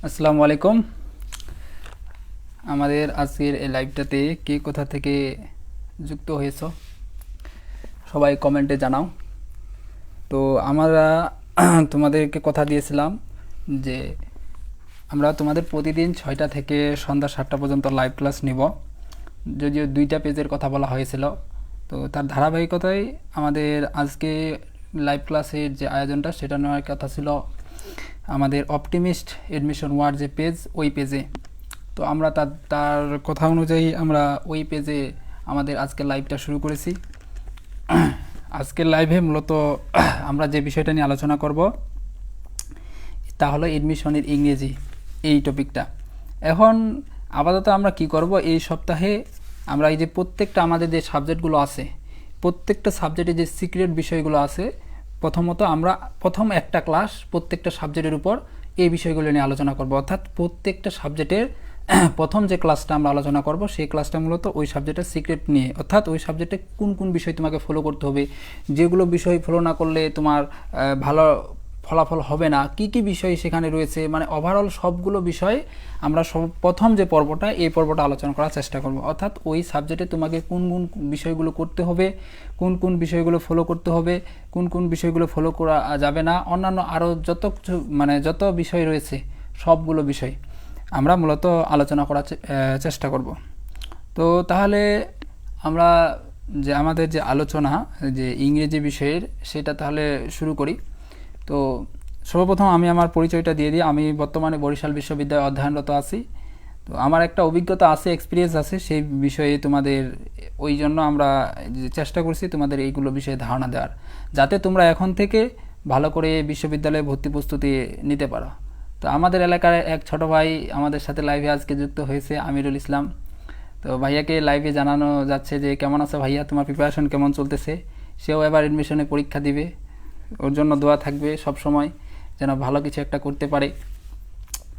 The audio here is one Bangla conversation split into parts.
আসসালামু আলাইকুম। আমাদের আজকের এই লাইভটাতে কে কোথা থেকে যুক্ত হয়েছো সবাই কমেন্টে জানাও। তো আমরা তোমাদেরকে কথা দিয়েছিলাম যে আমরা তোমাদের প্রতিদিন 6টা থেকে সন্ধ্যা 7টা পর্যন্ত লাইভ ক্লাস নিব, যদিও 2টা পেজের কথা বলা হয়েছিল। তো তার ধারাবাহিকতায় আমাদের আজকে লাইভ ক্লাসের যে আয়োজনটা সেটা নেওয়ার কথা ছিল আমাদের অপটিমিস্ট এডমিশন ওয়ার্ড যে পেজ, ওই পেজে। তো আমরা তার কথা অনুযায়ী আমরা ওই পেজে আমাদের আজকের লাইভটা শুরু করেছি। আজকের লাইভে মূলত আমরা যে বিষয়টা নিয়ে আলোচনা করব তা হলো এডমিশনের ইংরেজি, এই টপিকটা। এখন আপাতত আমরা কি করব, এই সপ্তাহে আমরা এই যে প্রত্যেকটা আমাদের যে সাবজেক্টগুলো আছে, প্রত্যেকটা সাবজেক্টে যে সিক্রেট বিষয়গুলো আছে, প্রথমত আমরা প্রথম একটা ক্লাস প্রত্যেকটা সাবজেক্টের উপর এই বিষয়গুলো নিয়ে আলোচনা করব। অর্থাৎ প্রত্যেকটা সাবজেক্টের প্রথম যে ক্লাসটা আমরা আলোচনা করব সেই ক্লাসটা মূলত ওই সাবজেক্টের সিক্রেট নিয়ে, অর্থাৎ ওই সাবজেক্টে কোন কোন বিষয় তোমাকে ফলো করতে হবে, যেগুলো বিষয় ফলো না করলে তোমার ভালো ফলাফল হবে না, কি কি বিষয় সেখানে রয়েছে, মানে ওভারঅল সবগুলো বিষয় আমরা প্রথম যে পর্বটা, এই পর্বটা আলোচনা করার চেষ্টা করব। অর্থাৎ ওই সাবজেক্টে তোমাকে কোন কোন বিষয়গুলো করতে হবে, কোন কোন বিষয়গুলো ফলো করতে হবে, কোন কোন বিষয়গুলো ফলো করা যাবে না, অন্যান্য আরও যত কিছু মানে যত বিষয় রয়েছে সবগুলো বিষয় আমরা মূলত আলোচনা করার চেষ্টা করব। তো তাহলে আমরা যে আমাদের যে আলোচনা যে ইংরেজি বিষয়ের সেটা তাহলে শুরু করি। তো সর্বপ্রথম আমি আমার পরিচয়টা দিয়ে দিই। আমি বর্তমানে বরিশাল বিশ্ববিদ্যালয়ে অধ্যয়নরত আছি। তো আমার একটা অভিজ্ঞতা আছে, এক্সপিরিয়েন্স আছে সেই বিষয়ে তোমাদের, ওই জন্য আমরা চেষ্টা করছি তোমাদের এইগুলো বিষয়ে ধারণা দেওয়ার, যাতে তোমরা এখন থেকে ভালো করে বিশ্ববিদ্যালয়ে ভর্তি প্রস্তুতি নিতে পারো। তো আমাদের এলাকার এক ছোট ভাই আমাদের সাথে লাইভে আজকে যুক্ত হয়েছে, আমিরুল ইসলাম। তো ভাইয়াকে লাইভে জানানো যাচ্ছে যে কেমন আছে ভাইয়া, তোমার প্রিপারেশন কেমন চলতেছে। সেও এবার এডমিশনে পরীক্ষা দিবে, ওর জন্য দোয়া থাকবে সব সময়, যেন ভালো কিছু একটা করতে পারে,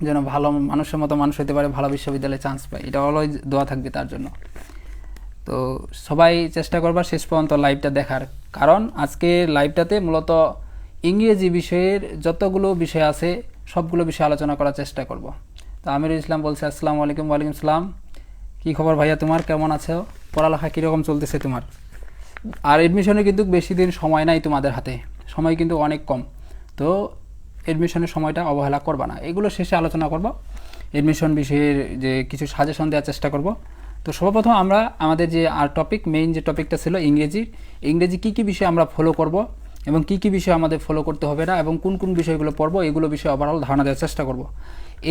যেন ভালো মানুষের মতো মানুষ হতে পারে, ভালো বিশ্ববিদ্যালয়ে চান্স পায়, এটা অলওয়েজ দোয়া থাকবে তার জন্য। তো সবাই চেষ্টা করবা শেষ পর্যন্ত লাইভটা দেখার, কারণ আজকে লাইভটাতে মূলত ইংরেজি বিষয়ের যতগুলো বিষয় আছে সবগুলো বিষয় আলোচনা করার চেষ্টা করব। তো আমিরুল ইসলাম বলছে আসসালামু আলাইকুম। ওয়ালাইকুম সালাম। কী খবর ভাইয়া, তোমার কেমন আছো, পড়ালেখা কীরকম চলতেছে তোমার? আর এডমিশনে কিন্তু বেশি দিন সময় নাই তোমাদের হাতে, সময় কিন্তু অনেক কম। তো এডমিশনের সময়টা অবহেলা করবা না, এগুলো শেষে আলোচনা করব। এডমিশন বিষয়ের যে কিছু সাজেশন দেওয়ার চেষ্টা করব। তো সর্বপ্রথম আমরা আমাদের যে টপিক, মেইন যে টপিকটা ছিল ইংরেজি কী কী বিষয় আমরা ফলো করব এবং কী কী বিষয় আমাদের ফলো করতে হবে না এবং কোন কোন বিষয়গুলো পড়বো, এগুলো বিষয়ে ওভারঅল ধারণা দেওয়ার চেষ্টা করব।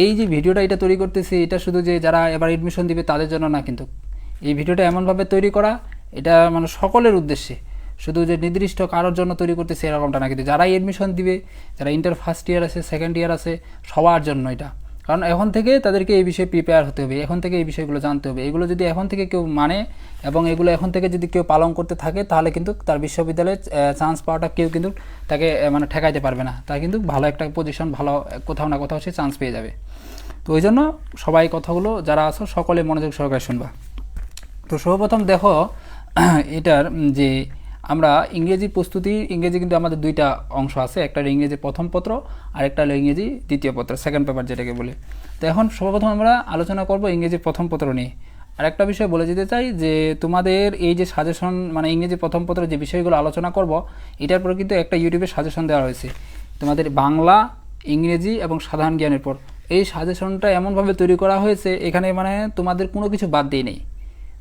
এই যে ভিডিওটা এটা তৈরি করতেছি, এটা শুধু যে যারা এবার এডমিশন দিবে তাদের জন্য না, কিন্তু এই ভিডিওটা এমনভাবে তৈরি করা, এটা মানে সকলের উদ্দেশ্যে, শুধু যে নির্দিষ্ট কারোর জন্য তৈরি করতেছে এরকমটা না, কিন্তু যারাই এডমিশন দিবে, যারা ইন্টার ফার্স্ট ইয়ার আছে, সেকেন্ড ইয়ার আছে, সবার জন্য এটা। কারণ এখন থেকে তাদেরকে এই বিষয়ে প্রিপেয়ার হতে হবে, এখন থেকে এই বিষয়গুলো জানতে হবে। এগুলো যদি এখন থেকে কেউ মানে এবং এগুলো এখন থেকে যদি কেউ পালন করতে থাকে, তাহলে কিন্তু তার বিশ্ববিদ্যালয়ে চান্স পাওয়াটা কেউ কিন্তু তাকে মানে ঠেকাইতে পারবে না। তার কিন্তু ভালো একটা পজিশন, ভালো কোথাও না কোথাও সে চান্স পেয়ে যাবে। তো ওই জন্য সবাই কথাগুলো যারা আছো সকলে মনোযোগ সহকারে শুনবা। তো সর্বপ্রথম দেখো এটার যে আমরা ইংরেজি প্রস্তুতি, ইংরেজি কিন্তু আমাদের 2টা অংশ আছে, একটা ইংরেজি প্রথম পত্র আর একটা হলো ইংরেজি দ্বিতীয় পত্র, সেকেন্ড পেপার যেটাকে বলে। তো এখন সর্বপ্রথম আমরা আলোচনা করব ইংরেজি প্রথম পত্র নিয়ে। আর একটা বিষয় বলে যেতে চাই যে তোমাদের এই যে সাজেশন, মানে ইংরেজি প্রথম পত্র যে বিষয়গুলো আলোচনা করব, এটার পর কিন্তু একটা ইউটিউবে সাজেশন দেওয়া হয়েছে তোমাদের বাংলা, ইংরেজি এবং সাধারণ জ্ঞানের পর। এই সাজেশনটা এমনভাবে তৈরি করা হয়েছে, এখানে মানে তোমাদের কোনো কিছু বাদ দিয়ে নেই।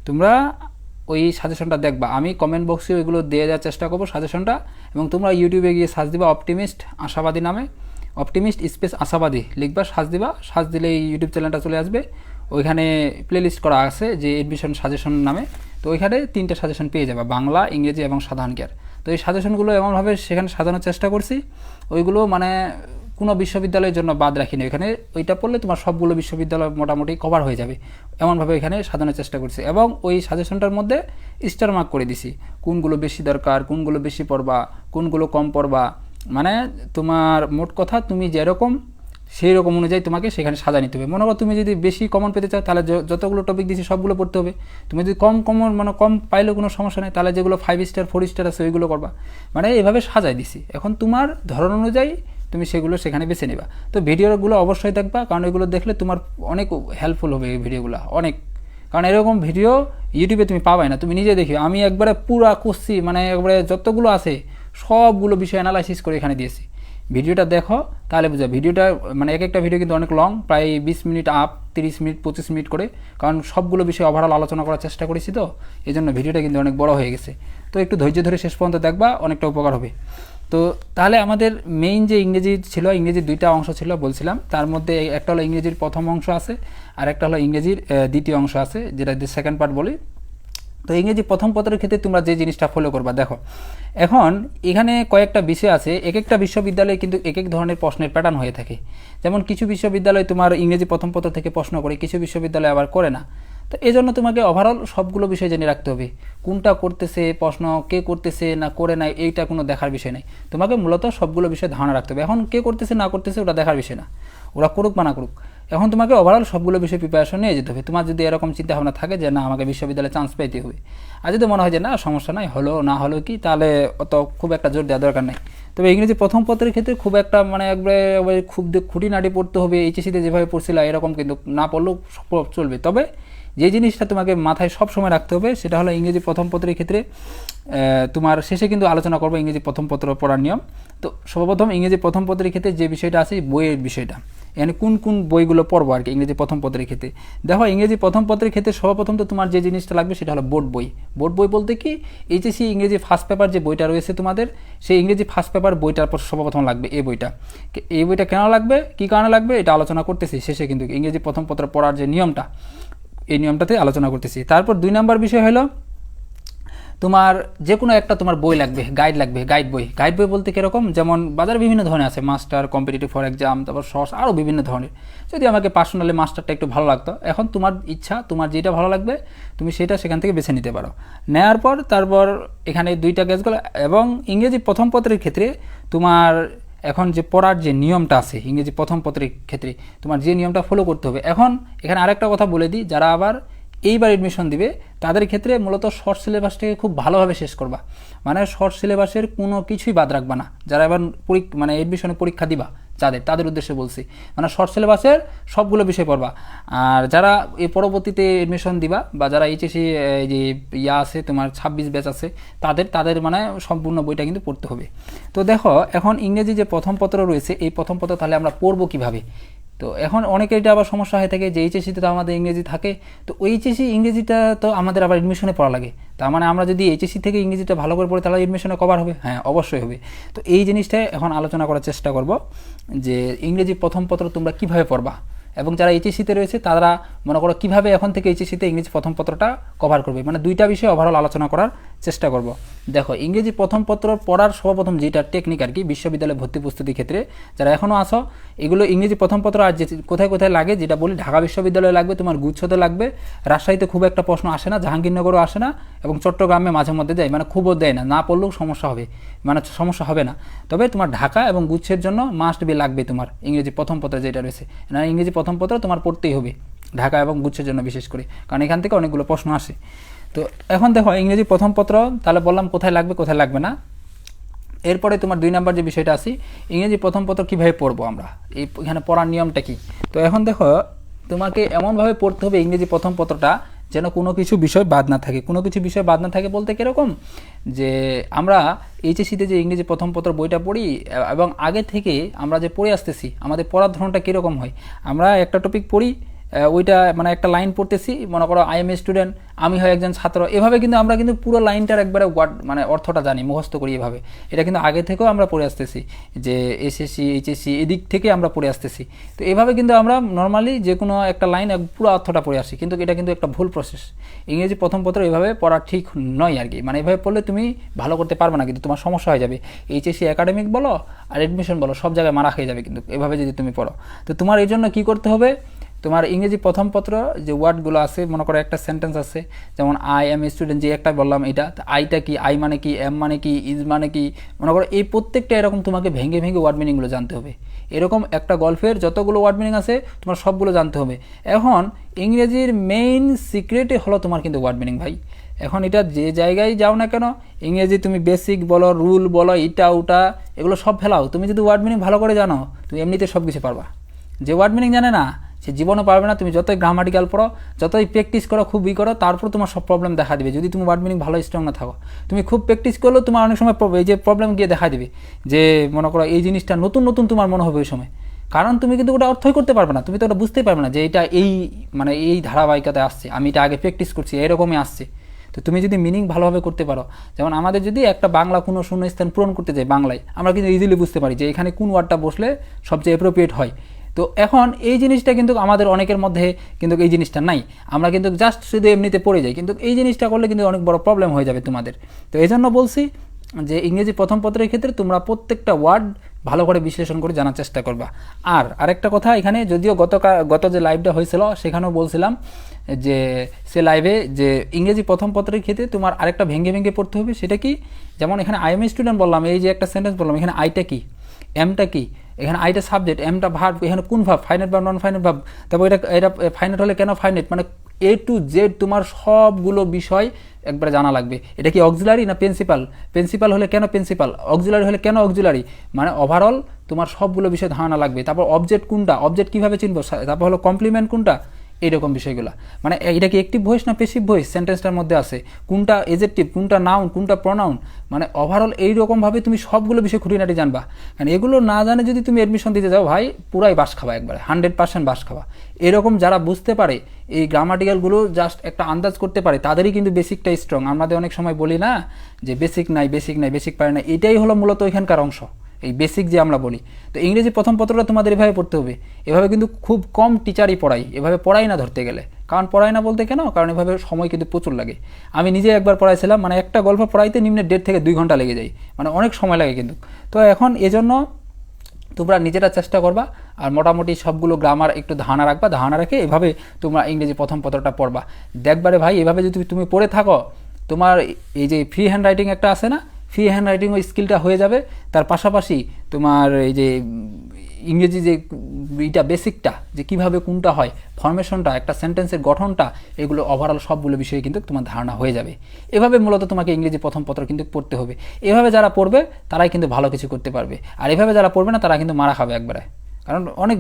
তোমরা ওই সাজেশনটা দেখবা, আমি কমেন্ট বক্সে ওইগুলো দিয়ে দেওয়ার চেষ্টা করবো সাজেশনটা, এবং তোমরা ইউটিউবে গিয়ে সার্চ দিবা অপটিমিস্ট আশাবাদী নামে, অপটিমিস্ট স্পেস আশাবাদী লিখবা, সার্চ দিবা, সার্চ দিলে এই ইউটিউব চ্যানেলটা চলে আসবে। ওইখানে প্লেলিস্ট করা আছে যে এডমিশন সাজেশন নামে। তো ওইখানে 3টে সাজেশন পেয়ে যাবে, বাংলা, ইংরেজি এবং সাধারণ জ্ঞান। তো এই সাজেশনগুলো এমনভাবে সেখানে সাজানোর চেষ্টা করছি, ওইগুলো মানে কোনো বিশ্ববিদ্যালয়ের জন্য বাদ রাখিনি। এখানে ওইটা পড়লে তোমার সবগুলো বিশ্ববিদ্যালয় মোটামুটি কভার হয়ে যাবে, এমনভাবে এখানে সাজানোর চেষ্টা করছি। এবং ওই সাজেশনটার মধ্যে স্টার মার্ক করে দিছি, কোনগুলো বেশি দরকার, কোনগুলো বেশি পড়বা, কোনগুলো কম পড়বা, মানে তোমার মোট কথা তুমি যেরকম সেই রকম অনুযায়ী তোমাকে সেখানে সাজা নিতে হবে। মনে করো তুমি যদি বেশি কমন পেতে চাও, তাহলে যতগুলো টপিক দিচ্ছি সবগুলো পড়তে হবে। তুমি যদি কম কমন মানে কম পাইলেও কোনো সমস্যা নেই, তাহলে যেগুলো 5 স্টার 4 স্টার আছে ওইগুলো করবা, মানে এইভাবে সাজাই দিছি। এখন তোমার ধরন অনুযায়ী তুমি সেগুলো সেখানে বেছে নেবা। তো ভিডিওগুলো অবশ্যই দেখবা, কারণ এগুলো দেখলে তোমার অনেক হেল্পফুল হবে এই ভিডিওগুলো, অনেক। কারণ এরকম ভিডিও ইউটিউবে তুমি পাবাই না। তুমি নিজে দেখি, আমি একবারে পুরা করছি, মানে একবারে যতগুলো আছে সবগুলো বিষয় অ্যানালাইসিস করে এখানে দিয়েছি। ভিডিওটা দেখো তাহলে বুঝা। ভিডিওটা মানে এক একটা ভিডিও কিন্তু অনেক লং, প্রায় 20 মিনিট আপ, 30 মিনিট 25 মিনিট করে, কারণ সবগুলো বিষয় ওভারঅল আলোচনা করার চেষ্টা করেছি। তো এই জন্য ভিডিওটা কিন্তু অনেক বড় হয়ে গেছে। তো একটু ধৈর্য ধরে শেষ পর্যন্ত দেখবা, অনেকটা উপকার হবে। তো তাহলে আমাদের মেইন যে ইংরেজি ছিল, ইংরেজির 2টা অংশ ছিল বলছিলাম। তার মধ্যে একটা হলো ইংরেজির প্রথম অংশ আছে, আর একটা হলো ইংরেজির দ্বিতীয় অংশ আছে, যেটা সেকেন্ড পার্ট বলি। তো ইংরেজি প্রথম পত্রের ক্ষেত্রে তোমরা যে জিনিসটা ফলো করবা, দেখো এখন এখানে কয়েকটা বিষয় আছে। এক একটা বিশ্ববিদ্যালয়ে কিন্তু এক এক ধরনের প্রশ্নের প্যাটার্ন হয়ে থাকে। যেমন কিছু বিশ্ববিদ্যালয় তোমার ইংরেজি প্রথম পত্র থেকে প্রশ্ন করে, কিছু বিশ্ববিদ্যালয় আবার করে না। তো এই জন্য তোমাকে ওভারঅল সবগুলো বিষয় জেনে রাখতে হবে। কোনটা করতেছে প্রশ্ন, কে করতেছে না করে নাই, এইটা কোনো দেখার বিষয় নেই। তোমাকে মূলত সবগুলো বিষয়ে ধারণা রাখতে হবে। এখন কে করতেছে না করতেছে ওটা দেখার বিষয় না, ওরা করুক বা না করুক। এখন তোমাকে ওভারঅল সবগুলো বিষয়ে প্রিপারেশন নিয়ে যেতে হবে। তোমার যদি এরকম চিন্তাভাবনা থাকে যে না আমাকে বিশ্ববিদ্যালয়ে চান্স পেতে হবে, আর যদি মনে হয় যে না সমস্যা নাই, হলো না হলো কি, তাহলে অত খুব একটা জোর দেওয়ার দরকার নেই। তবে ইংরেজি প্রথম পত্রের ক্ষেত্রে খুব একটা মানে একবারে খুব খুঁটিনাটি পড়তে হবে, এইচএসসিতে যেভাবে পড়ছিল এরকম কিন্তু না পড়লেও চলবে। তবে যে জিনিসটা তোমাকে মাথায় সব সময় রাখতে হবে সেটা হলো ইংরেজি প্রথম পত্রের ক্ষেত্রে তোমার শেষে কিন্তু আলোচনা করবো ইংরেজি প্রথম পত্র পড়ার নিয়ম। তো সর্বপ্রথম ইংরেজি প্রথম পত্রের ক্ষেত্রে যে বিষয়টা আছে বইয়ের বিষয়টা, মানে কোন কোন বইগুলো পড়বো আর কি ইংরেজি প্রথম পত্রের ক্ষেত্রে। দেখো ইংরেজি প্রথম পত্রের ক্ষেত্রে সর্বপ্রথম তো তোমার যে জিনিসটা লাগবে সেটা হলো বোর্ড বই। বোর্ড বই বলতে কি, এইচএসসি ইংরেজি ফার্স্ট পেপার যে বইটা রয়েছে তোমাদের, সেই ইংরেজি ফার্স্ট পেপার বইটার পর সর্বপ্রথম লাগবে এই বইটা। এই বইটা কেন লাগবে, কী কারণে লাগবে, এটা আলোচনা করতেছি শেষে। কিন্তু ইংরেজি প্রথম পত্র পড়ার যে নিয়মটা, এই নিয়মটাতে আলোচনা করতেছি। তারপর 2 নম্বর বিষয় হলো তোমার যে কোনো একটা তোমার বই লাগবে, গাইড লাগবে, গাইড বই। গাইড বই বলতে কীরকম, যেমন বাজারে বিভিন্ন ধরনের আছে, মাস্টার, কম্পিটিটিভ ফর এক্সাম, তারপর সস, আরও বিভিন্ন ধরনের। যদি আমাকে পার্সোনালি মাস্টারটা একটু ভালো লাগতো, এখন তোমার ইচ্ছা, তোমার যেটা ভালো লাগবে তুমি সেটা সেখান থেকে বেছে নিতে পারো। নেওয়ার পর তারপর এখানে 2টা গেছগুলো। এবং ইংরেজি প্রথম পত্রের ক্ষেত্রে তোমার এখন যে পড়ার যে নিয়মটা আছে ইংরেজি প্রথম পত্রের ক্ষেত্রে, তোমার যে নিয়মটা ফলো করতে হবে। এখন এখানে আরেকটা কথা বলে দিই, যারা আবার এইবার এডমিশন দিবে তাদের ক্ষেত্রে মূলত শর্ট সিলেবাসটাকে খুব ভালোভাবে শেষ করবা। মানে শর্ট সিলেবাসের কোনো কিছুই বাদ রাখবা না। যারা এবার মানে এডমিশনে পরীক্ষা দিবা তাদের উদ্দেশ্যে বলছি, মানে শর্ট সিলেবাসের সবগুলো বিষয় পড়বা। আর যারা এই পরবর্তীতে এডমিশন দিবা বা যারা এইচএসসি যে আছে তোমার 26 ব্যাচ আছে, তাদের মানে সম্পূর্ণ বইটা কিন্তু পড়তে হবে। তো দেখো এখন ইংরেজি যে প্রথম পত্র রয়েছে, এই প্রথম পত্র তাহলে আমরা পড়বো কীভাবে। তো এখন অনেকের এটা আবার সমস্যা হয়ে থাকে যে এইচএসসিতে তো আমাদের ইংরেজি থাকে, তো এইচএসসি ইংরেজিটা তো আমাদের আবার এডমিশনে পড়া লাগে। তার মানে আমরা যদি এইচএসসি থেকে ইংরেজিটা ভালো করে পড়ি তাহলে এডমিশনে কভার হবে? হ্যাঁ, অবশ্যই হবে। তো এই জিনিসটা এখন আলোচনা করার চেষ্টা করব যে ইংরেজি প্রথম পত্র তোমরা কীভাবে পড়বা, এবং যারা এইচএসসিতে রয়েছে তারা মনে করো কীভাবে এখন থেকে এইচএসসিতে ইংরেজি প্রথম পত্রটা কভার করবে। মানে 2টা বিষয় ওভারঅল আলোচনা করার চেষ্টা করব। দেখো ইংরেজি প্রথম পত্র পড়ার সর্বপ্রথম যেটা টেকনিক আর কি, বিশ্ববিদ্যালয়ে ভর্তি প্রস্তুতির ক্ষেত্রে যারা এখনও আসো, এগুলো ইংরেজি প্রথম পত্র আর যে কোথায় কোথায় লাগে, যেটা বলি ঢাকা বিশ্ববিদ্যালয়ে লাগবে, তোমার গুচ্ছতে লাগবে, রাজশাহীতে খুব একটা প্রশ্ন আসে না, জাহাঙ্গীরনগরও আসে না, এবং চট্টগ্রামে মাঝে মধ্যে দেয়, মানে খুবও দেয় না, না পড়লেও সমস্যা হবে, মানে সমস্যা হবে না। তবে তোমার ঢাকা এবং গুচ্ছের জন্য মাস্ট বি লাগবে তোমার ইংরেজি প্রথম পত্র যেটা রয়েছে। না, ইংরেজি প্রথম পত্র তোমার পড়তেই হবে ঢাকা এবং গুচ্ছের জন্য বিশেষ করে, কারণ এখান থেকে অনেকগুলো প্রশ্ন আসে। তো এখন দেখো ইংরেজি প্রথম পত্র তাহলে বললাম কোথায় লাগবে কোথায় লাগবে না। এরপরে তোমার 2 নম্বর যে বিষয়টা আছে, ইংরেজি প্রথম পত্র কীভাবে পড়বো আমরা, এখানে পড়ার নিয়মটা কী। তো এখন দেখো তোমাকে এমনভাবে পড়তে হবে ইংরেজি প্রথম পত্রটা যেন কোনো কিছু বিষয় বাদ না থাকে। কোনো কিছু বিষয় বাদ না থাকে বলতে কীরকম, যে আমরা এইচএসসিতে যে ইংরেজি প্রথম পত্র বইটা পড়ি এবং আগে থেকে আমরা যে পড়ে আসতেছি, আমাদের পড়ার ধরনটা কীরকম হয়, আমরা একটা টপিক পড়ি, ওইটা মানে একটা লাইন পড়তেছি, মনে করো আই এম এ স্টুডেন্ট, আমি হয় একজন ছাত্র, এভাবে কিন্তু আমরা কিন্তু পুরো লাইনটার একবারে মানে অর্থটা জানি, মুখস্থ করি এভাবে। এটা কিন্তু আগে থেকেও আমরা পড়ে আসতেছি, যে এসএসসি এইচএসসি এদিক থেকে আমরা পড়ে আসতেছি। তো এভাবে কিন্তু আমরা নর্মালি যে কোনো একটা লাইন পুরো অর্থটা পড়ে আসি, কিন্তু এটা কিন্তু একটা ভুল প্রসেস। ইংরেজি প্রথম পত্র এভাবে পড়া ঠিক নয় আর কি, মানে এভাবে পড়লে তুমি ভালো করতে পারবে না, কিন্তু তোমার সমস্যা হয়ে যাবে। এইচএসসি একাডেমিক বলো আর এডমিশন বলো, সব জায়গায় মারা খেয়ে যাবে কিন্তু এভাবে যদি তুমি পড়ো। তো তোমার এই জন্য কী করতে হবে, তোমার ইংরেজি প্রথম পত্র যে ওয়ার্ডগুলো আছে, মনে করো একটা সেন্টেন্স আছে, যেমন আই এম এ স্টুডেন্ট, যে একটা বললাম এটা, আইটা কি, আই মানে কি, এম মানে কি, ইজ মানে কি, মনে করো এই প্রত্যেকটা এরকম তোমাকে ভেঙে ভেঙে ওয়ার্ড মিনিংগুলো জানতে হবে। এরকম একটা গল্পের যতগুলো ওয়ার্ড মিনিং আছে তোমার সবগুলো জানতে হবে। এখন ইংরেজির মেইন সিক্রেটই হলো তোমার কিন্তু ওয়ার্ড মিনিং ভাই। এখন এটা যে জায়গায় যাও না কেন, ইংরেজি তুমি বেসিক বলো, রুল বলো, ইটা ওটা এগুলো সব ফেলাও, তুমি যদি ওয়ার্ড মিনিং ভালো করে জানো তুমি এমনিতে সব কিছু পারবা। যে ওয়ার্ড মিনিং জানে না সে জীবনও পারবে না। তুমি যতই গ্রামাটিক্যাল পড়ো, যতই প্র্যাকটিস করো, খুবই করো, তারপর তোমার সব প্রবলেম দেখা দিবে যদি তুমি ওয়ার্ড মিনিং ভালো স্ট্রং না থাকো। তুমি খুব প্র্যাকটিস করলেও তোমার অনেক সময় এই যে প্রবলেম গিয়ে দেখা দিবে, যে মনে করো এই জিনিসটা নতুন নতুন তোমার মনে হবে ওই সময়, কারণ তুমি কিন্তু ওটা অর্থই করতে পারবে না, তুমি তো ওটা বুঝতেই পারবে না যে এটা এই মানে এই ধারাবাহিকতায় আসছে, আমি এটা আগে প্র্যাকটিস করছি এরকমই আসছে। তো তুমি যদি মিনিং ভালোভাবে করতে পারো, যেমন আমাদের যদি একটা বাংলা কোনো শূন্যস্থান পূরণ করতে যাই বাংলায়, আমরা কিন্তু ইজিলি বুঝতে পারি যে এখানে কোন ওয়ার্ডটা বসলে সবচেয়ে অ্যাপ্রোপ্রিয়েট হয়। তো এখন এই জিনিসটা কিন্তু আমাদের অনেকের মধ্যে কিন্তু এই জিনিসটা নাই, আমরা কিন্তু জাস্ট শুধু এমনিতে পড়ে যাই, কিন্তু এই জিনিসটা করলে কিন্তু অনেক বড় প্রবলেম হয়ে যাবে তোমাদের। তো এই জন্য বলছি যে ইংরেজি প্রথম পত্রের ক্ষেত্রে তোমরা প্রত্যেকটা ওয়ার্ড ভালো করে বিশ্লেষণ করে জানার চেষ্টা করবা। আর আরেকটা কথা, এখানে যদিও গত যে লাইভটা হয়েছিল সেখানেও বলছিলাম যে সে লাইভে যে ইংরেজি প্রথম পত্রের ক্ষেত্রে তোমার আরেকটা ভেঙে ভেঙে পড়তে হবে। সেটা কি, যেমন এখানে আই এম স্টুডেন্ট বললাম, এই যে একটা সেন্টেন্স বললাম, এখানে আইটা কি, এমটা কি, এখানে আইটা সাবজেক্ট, এমটা ভার্ব, এখানে কোন ভাব, ফাইনাইট বা নন ফাইনাইট ভাব, তারপর এটা ফাইনাইট হলে কেন ফাইনাইট, মানে এ টু জেড তোমার সবগুলো বিষয় একবারে জানা লাগবে। এটা কি অক্সিলারি না প্রিন্সিপাল, প্রিন্সিপাল হলে কেন প্রিন্সিপাল, অক্সিলারি হলে কেন অক্সিলারি, মানে ওভারঅল তোমার সবগুলো বিষয় ধারণা লাগবে। তারপর অবজেক্ট কোনটা, অবজেক্ট কীভাবে চিনবো, তারপর হলো কমপ্লিমেন্ট কোনটা, এইরকম বিষয়গুলো। মানে এটা কি অ্যাক্টিভ ভয়েস না প্যাসিভ ভয়েস সেন্টেন্সটার মধ্যে আছে, কোনটা এজেক্টিভ, কোনটা নাউন, কোনটা প্রনাউন, মানে ওভারঅল এইরকমভাবে তুমি সবগুলো বিষয় খুঁটিনাটি জানবা। কারণ এগুলো না জানে যদি তুমি অ্যাডমিশন দিতে যাও ভাই, পুরাই বাস খাবা, একবারে 100% বাস খাবা। এরকম যারা বুঝতে পারে এই গ্রামাটিক্যালগুলো জাস্ট একটা আন্দাজ করতে পারে, তাদেরই কিন্তু বেসিকটা স্ট্রং। আমাদের অনেক সময় বলি না যে বেসিক নাই, বেসিক নাই, বেসিক পারে না, এটাই হলো মূলত এখানকার অংশ, এই বেসিক যে আমরা বলি। তো ইংরেজি প্রথম পত্রটা তোমাদের এভাবে পড়তে হবে। এভাবে কিন্তু খুব কম টিচারই পড়াই, এভাবে পড়াই না ধরতে গেলে। কারণ পড়াই না বলতে কেন, কারণ এভাবে সময় কিন্তু প্রচুর লাগে। আমি নিজে একবার পড়াইছিলাম, মানে একটা গল্প পড়াইতে নিম্নে 1.5 থেকে 2 ঘন্টা লেগে যায়, মানে অনেক সময় লাগে কিন্তু। তো এখন এজন্য তোমরা নিজেরা চেষ্টা করবা, আর মোটামুটি সবগুলো গ্রামার একটু ধারণা রাখবা, ধারণা রেখে এভাবে তোমরা ইংরেজি প্রথম পত্রটা পড়বা। দেখবারে ভাই এভাবে যদি তুমি পড়ে থাকো, তোমার এই যে ফ্রি হ্যান্ড রাইটিং একটা আছে না, ফ্রি হ্যান্ড রাইটিং ওই স্কিলটা হয়ে যাবে। তার পাশাপাশি তোমার এই যে ইংরেজি যে এইটা বেসিকটা, যে কীভাবে কোনটা হয়, ফরমেশনটা, একটা সেন্টেন্সের গঠনটা, এগুলো ওভারঅল সবগুলো বিষয়ে কিন্তু তোমার ধারণা হয়ে যাবে। এভাবে মূলত তোমাকে ইংরেজি প্রথম পত্র কিন্তু পড়তে হবে। এভাবে যারা পড়বে তারাই কিন্তু ভালো কিছু করতে পারবে, আর এভাবে যারা পড়বে না তারা কিন্তু মারা খাবে একবারে। কারণ অনেক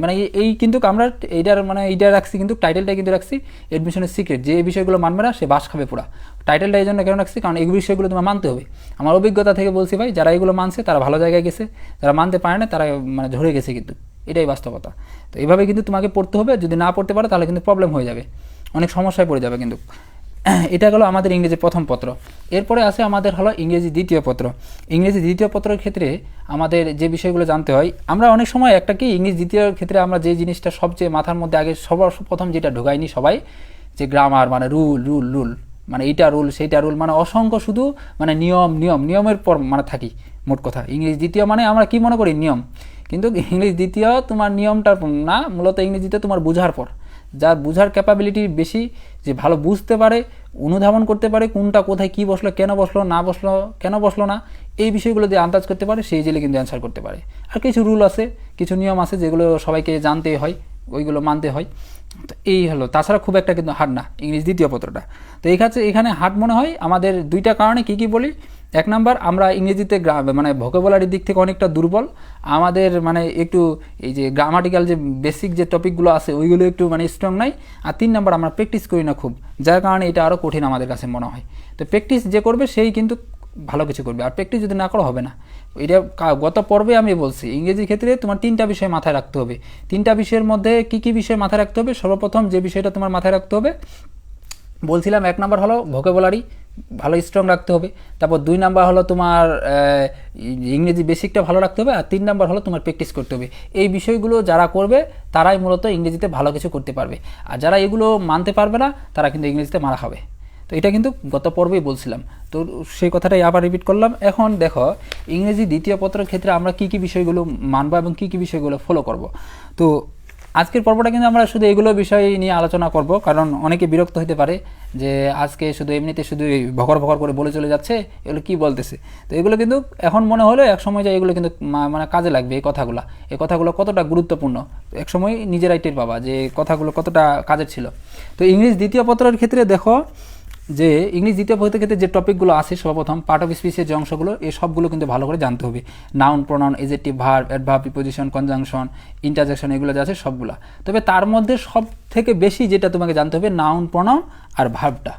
মানে এই কিন্তু আমরা এইটা রাখছি, কিন্তু টাইটেলটা কিন্তু রাখছি এডমিশনের সিক্রেট, যে এই বিষয়গুলো মানবে না সে বাস খাবে পুরা। টাইটেলটা এই জন্য কেন রাখছি, কারণ এই বিষয়গুলো তোমার মানতে হবে। আমার অভিজ্ঞতা থেকে বলছি ভাই, যারা এগুলো মানছে তারা ভালো জায়গায় গেছে, যারা মানতে পারে না তারা মানে ঝরে গেছে, কিন্তু এটাই বাস্তবতা। তো এইভাবে কিন্তু তোমাকে পড়তে হবে, যদি না পড়তে পারো তাহলে কিন্তু প্রবলেম হয়ে যাবে, অনেক সমস্যায় পড়ে যাবে কিন্তু। এটা হলো আমাদের ইংরেজি প্রথম পত্র। এরপরে আছে আমাদের হলো ইংরেজি দ্বিতীয় পত্র। ইংরেজি দ্বিতীয় পত্রের ক্ষেত্রে আমাদের যে বিষয়গুলো জানতে হয়, আমরা অনেক সময় একটা কি ইংরেজি দ্বিতীয় ক্ষেত্রে আমরা যে জিনিসটা সবচেয়ে মাথার মধ্যে আগে সবার প্রথম যেটা ঢোকাইনি সবাই, যে গ্রামার, মানে রুল রুল রুল, মানে এইটা রুল সেইটা রুল, মানে অসংখ্য শুধু মানে নিয়মের পর মানে থাকি। মোট কথা ইংরেজি দ্বিতীয় মানে আমরা কি মনে করি নিয়ম, কিন্তু ইংরেজি দ্বিতীয় তোমার নিয়মটা না, মূলত ইংরেজিতে তোমার বোঝার পর, যার বোঝার ক্যাপাবিলিটি বেশি, যে ভালো বুঝতে পারে, অনুধাবন করতে পারে কোনটা কোথায় কী বসলো, কেন বসলো, না বসলো, কেন বসলো না, এই বিষয়গুলো দিয়ে আন্দাজ করতে পারে, সেই জেলে কিন্তু অ্যান্সার করতে পারে। আর কিছু রুল আছে, কিছু নিয়ম আছে যেগুলো সবাইকে জানতে হয়, ওইগুলো মানতে হয়। তো এই হলো, তাছাড়া খুব একটা কিন্তু হার্ড না ইংরেজি দ্বিতীয় পত্রটা। তো এই কাছে এখানে হার্ড মনে হয় আমাদের দুইটা কারণে। কী বলি, এক নাম্বার, আমরা ইংরেজিতে মানে ভোকাবুলারির দিক থেকে অনেকটা দুর্বল, আমাদের মানে একটু এই যে গ্রামাটিক্যাল যে বেসিক যে টপিকগুলো আছে ওইগুলো একটু মানে স্ট্রং নাই। আর 3 নাম্বার, আমরা প্র্যাকটিস করি না খুব, যার কারণে এটা আরও কঠিন আমাদের কাছে মনে হয়। তো প্র্যাকটিস যে করবে সেই কিন্তু ভালো কিছু করবে, আর প্র্যাকটিস যদি না করো হবে না। এটা গত পর্বে আমি বলছি, ইংরেজির ক্ষেত্রে তোমার 3টা বিষয় মাথায় রাখতে হবে। 3টা বিষয়ের মধ্যে কী কী বিষয় মাথায় রাখতে হবে, সর্বপ্রথম যে বিষয়টা তোমার মাথায় রাখতে হবে বলছিলাম, 1 নাম্বার হলো ভোকাবুলারি ভালো স্ট্রং রাখতে হবে। তারপর 2 নাম্বার হলো তোমার ইংরেজি বেসিকটা ভালো রাখতে হবে। আর 3 নাম্বার হলো তোমার প্র্যাকটিস করতে হবে। এই বিষয়গুলো যারা করবে তারাই মূলত ইংরেজিতে ভালো কিছু করতে পারবে, আর যারা এগুলো মানতে পারবে না তারা কিন্তু ইংরেজিতে মারা খাবে। তো এটা কিন্তু গত পর্বেই বলছিলাম, তো সেই কথাটাই আবার রিপিট করলাম। এখন দেখো ইংরেজি দ্বিতীয় পত্রের ক্ষেত্রে আমরা কী কী বিষয়গুলো মানবো এবং কী কী বিষয়গুলো ফলো করব। তো আজকের পর্বটা কিন্তু আমরা শুধু এগুলো বিষয় নিয়ে আলোচনা করব, কারণ অনেকে বিরক্ত হতে পারে যে আজকে শুধু এমনিতে শুধু ভকর ভকর করে বলে চলে যাচ্ছে, এগুলো কি বলতেছে। তো এগুলো কিন্তু এখন মনে হলো, এক সময় যায় এগুলো কিন্তু মানে কাজে লাগবে। এই কথাগুলো কতটা গুরুত্বপূর্ণ এক সময় নিজেরাই টের পাবা যে কথাগুলো কতটা কাজের ছিল। তো ইংরেজি দ্বিতীয় পত্রের ক্ষেত্রে দেখো যে ইংলিশ দ্বিতীয় পত্রের ক্ষেত্রে যে টপিকগুলো আছে সর্বপ্রথম পার্ট অফ স্পিচের যে অংশগুলো এই সবগুলো কিন্তু ভালো করে জানতে হবে। Noun, pronoun, adjective, verb, adverb, preposition, conjunction, interjection, এগুলো যা আছে সবগুলা। তবে তার মধ্যে সব থেকে বেশি যেটা তোমাকে জানতে হবে নাউন, প্রোনাউন আর ভার্বটা,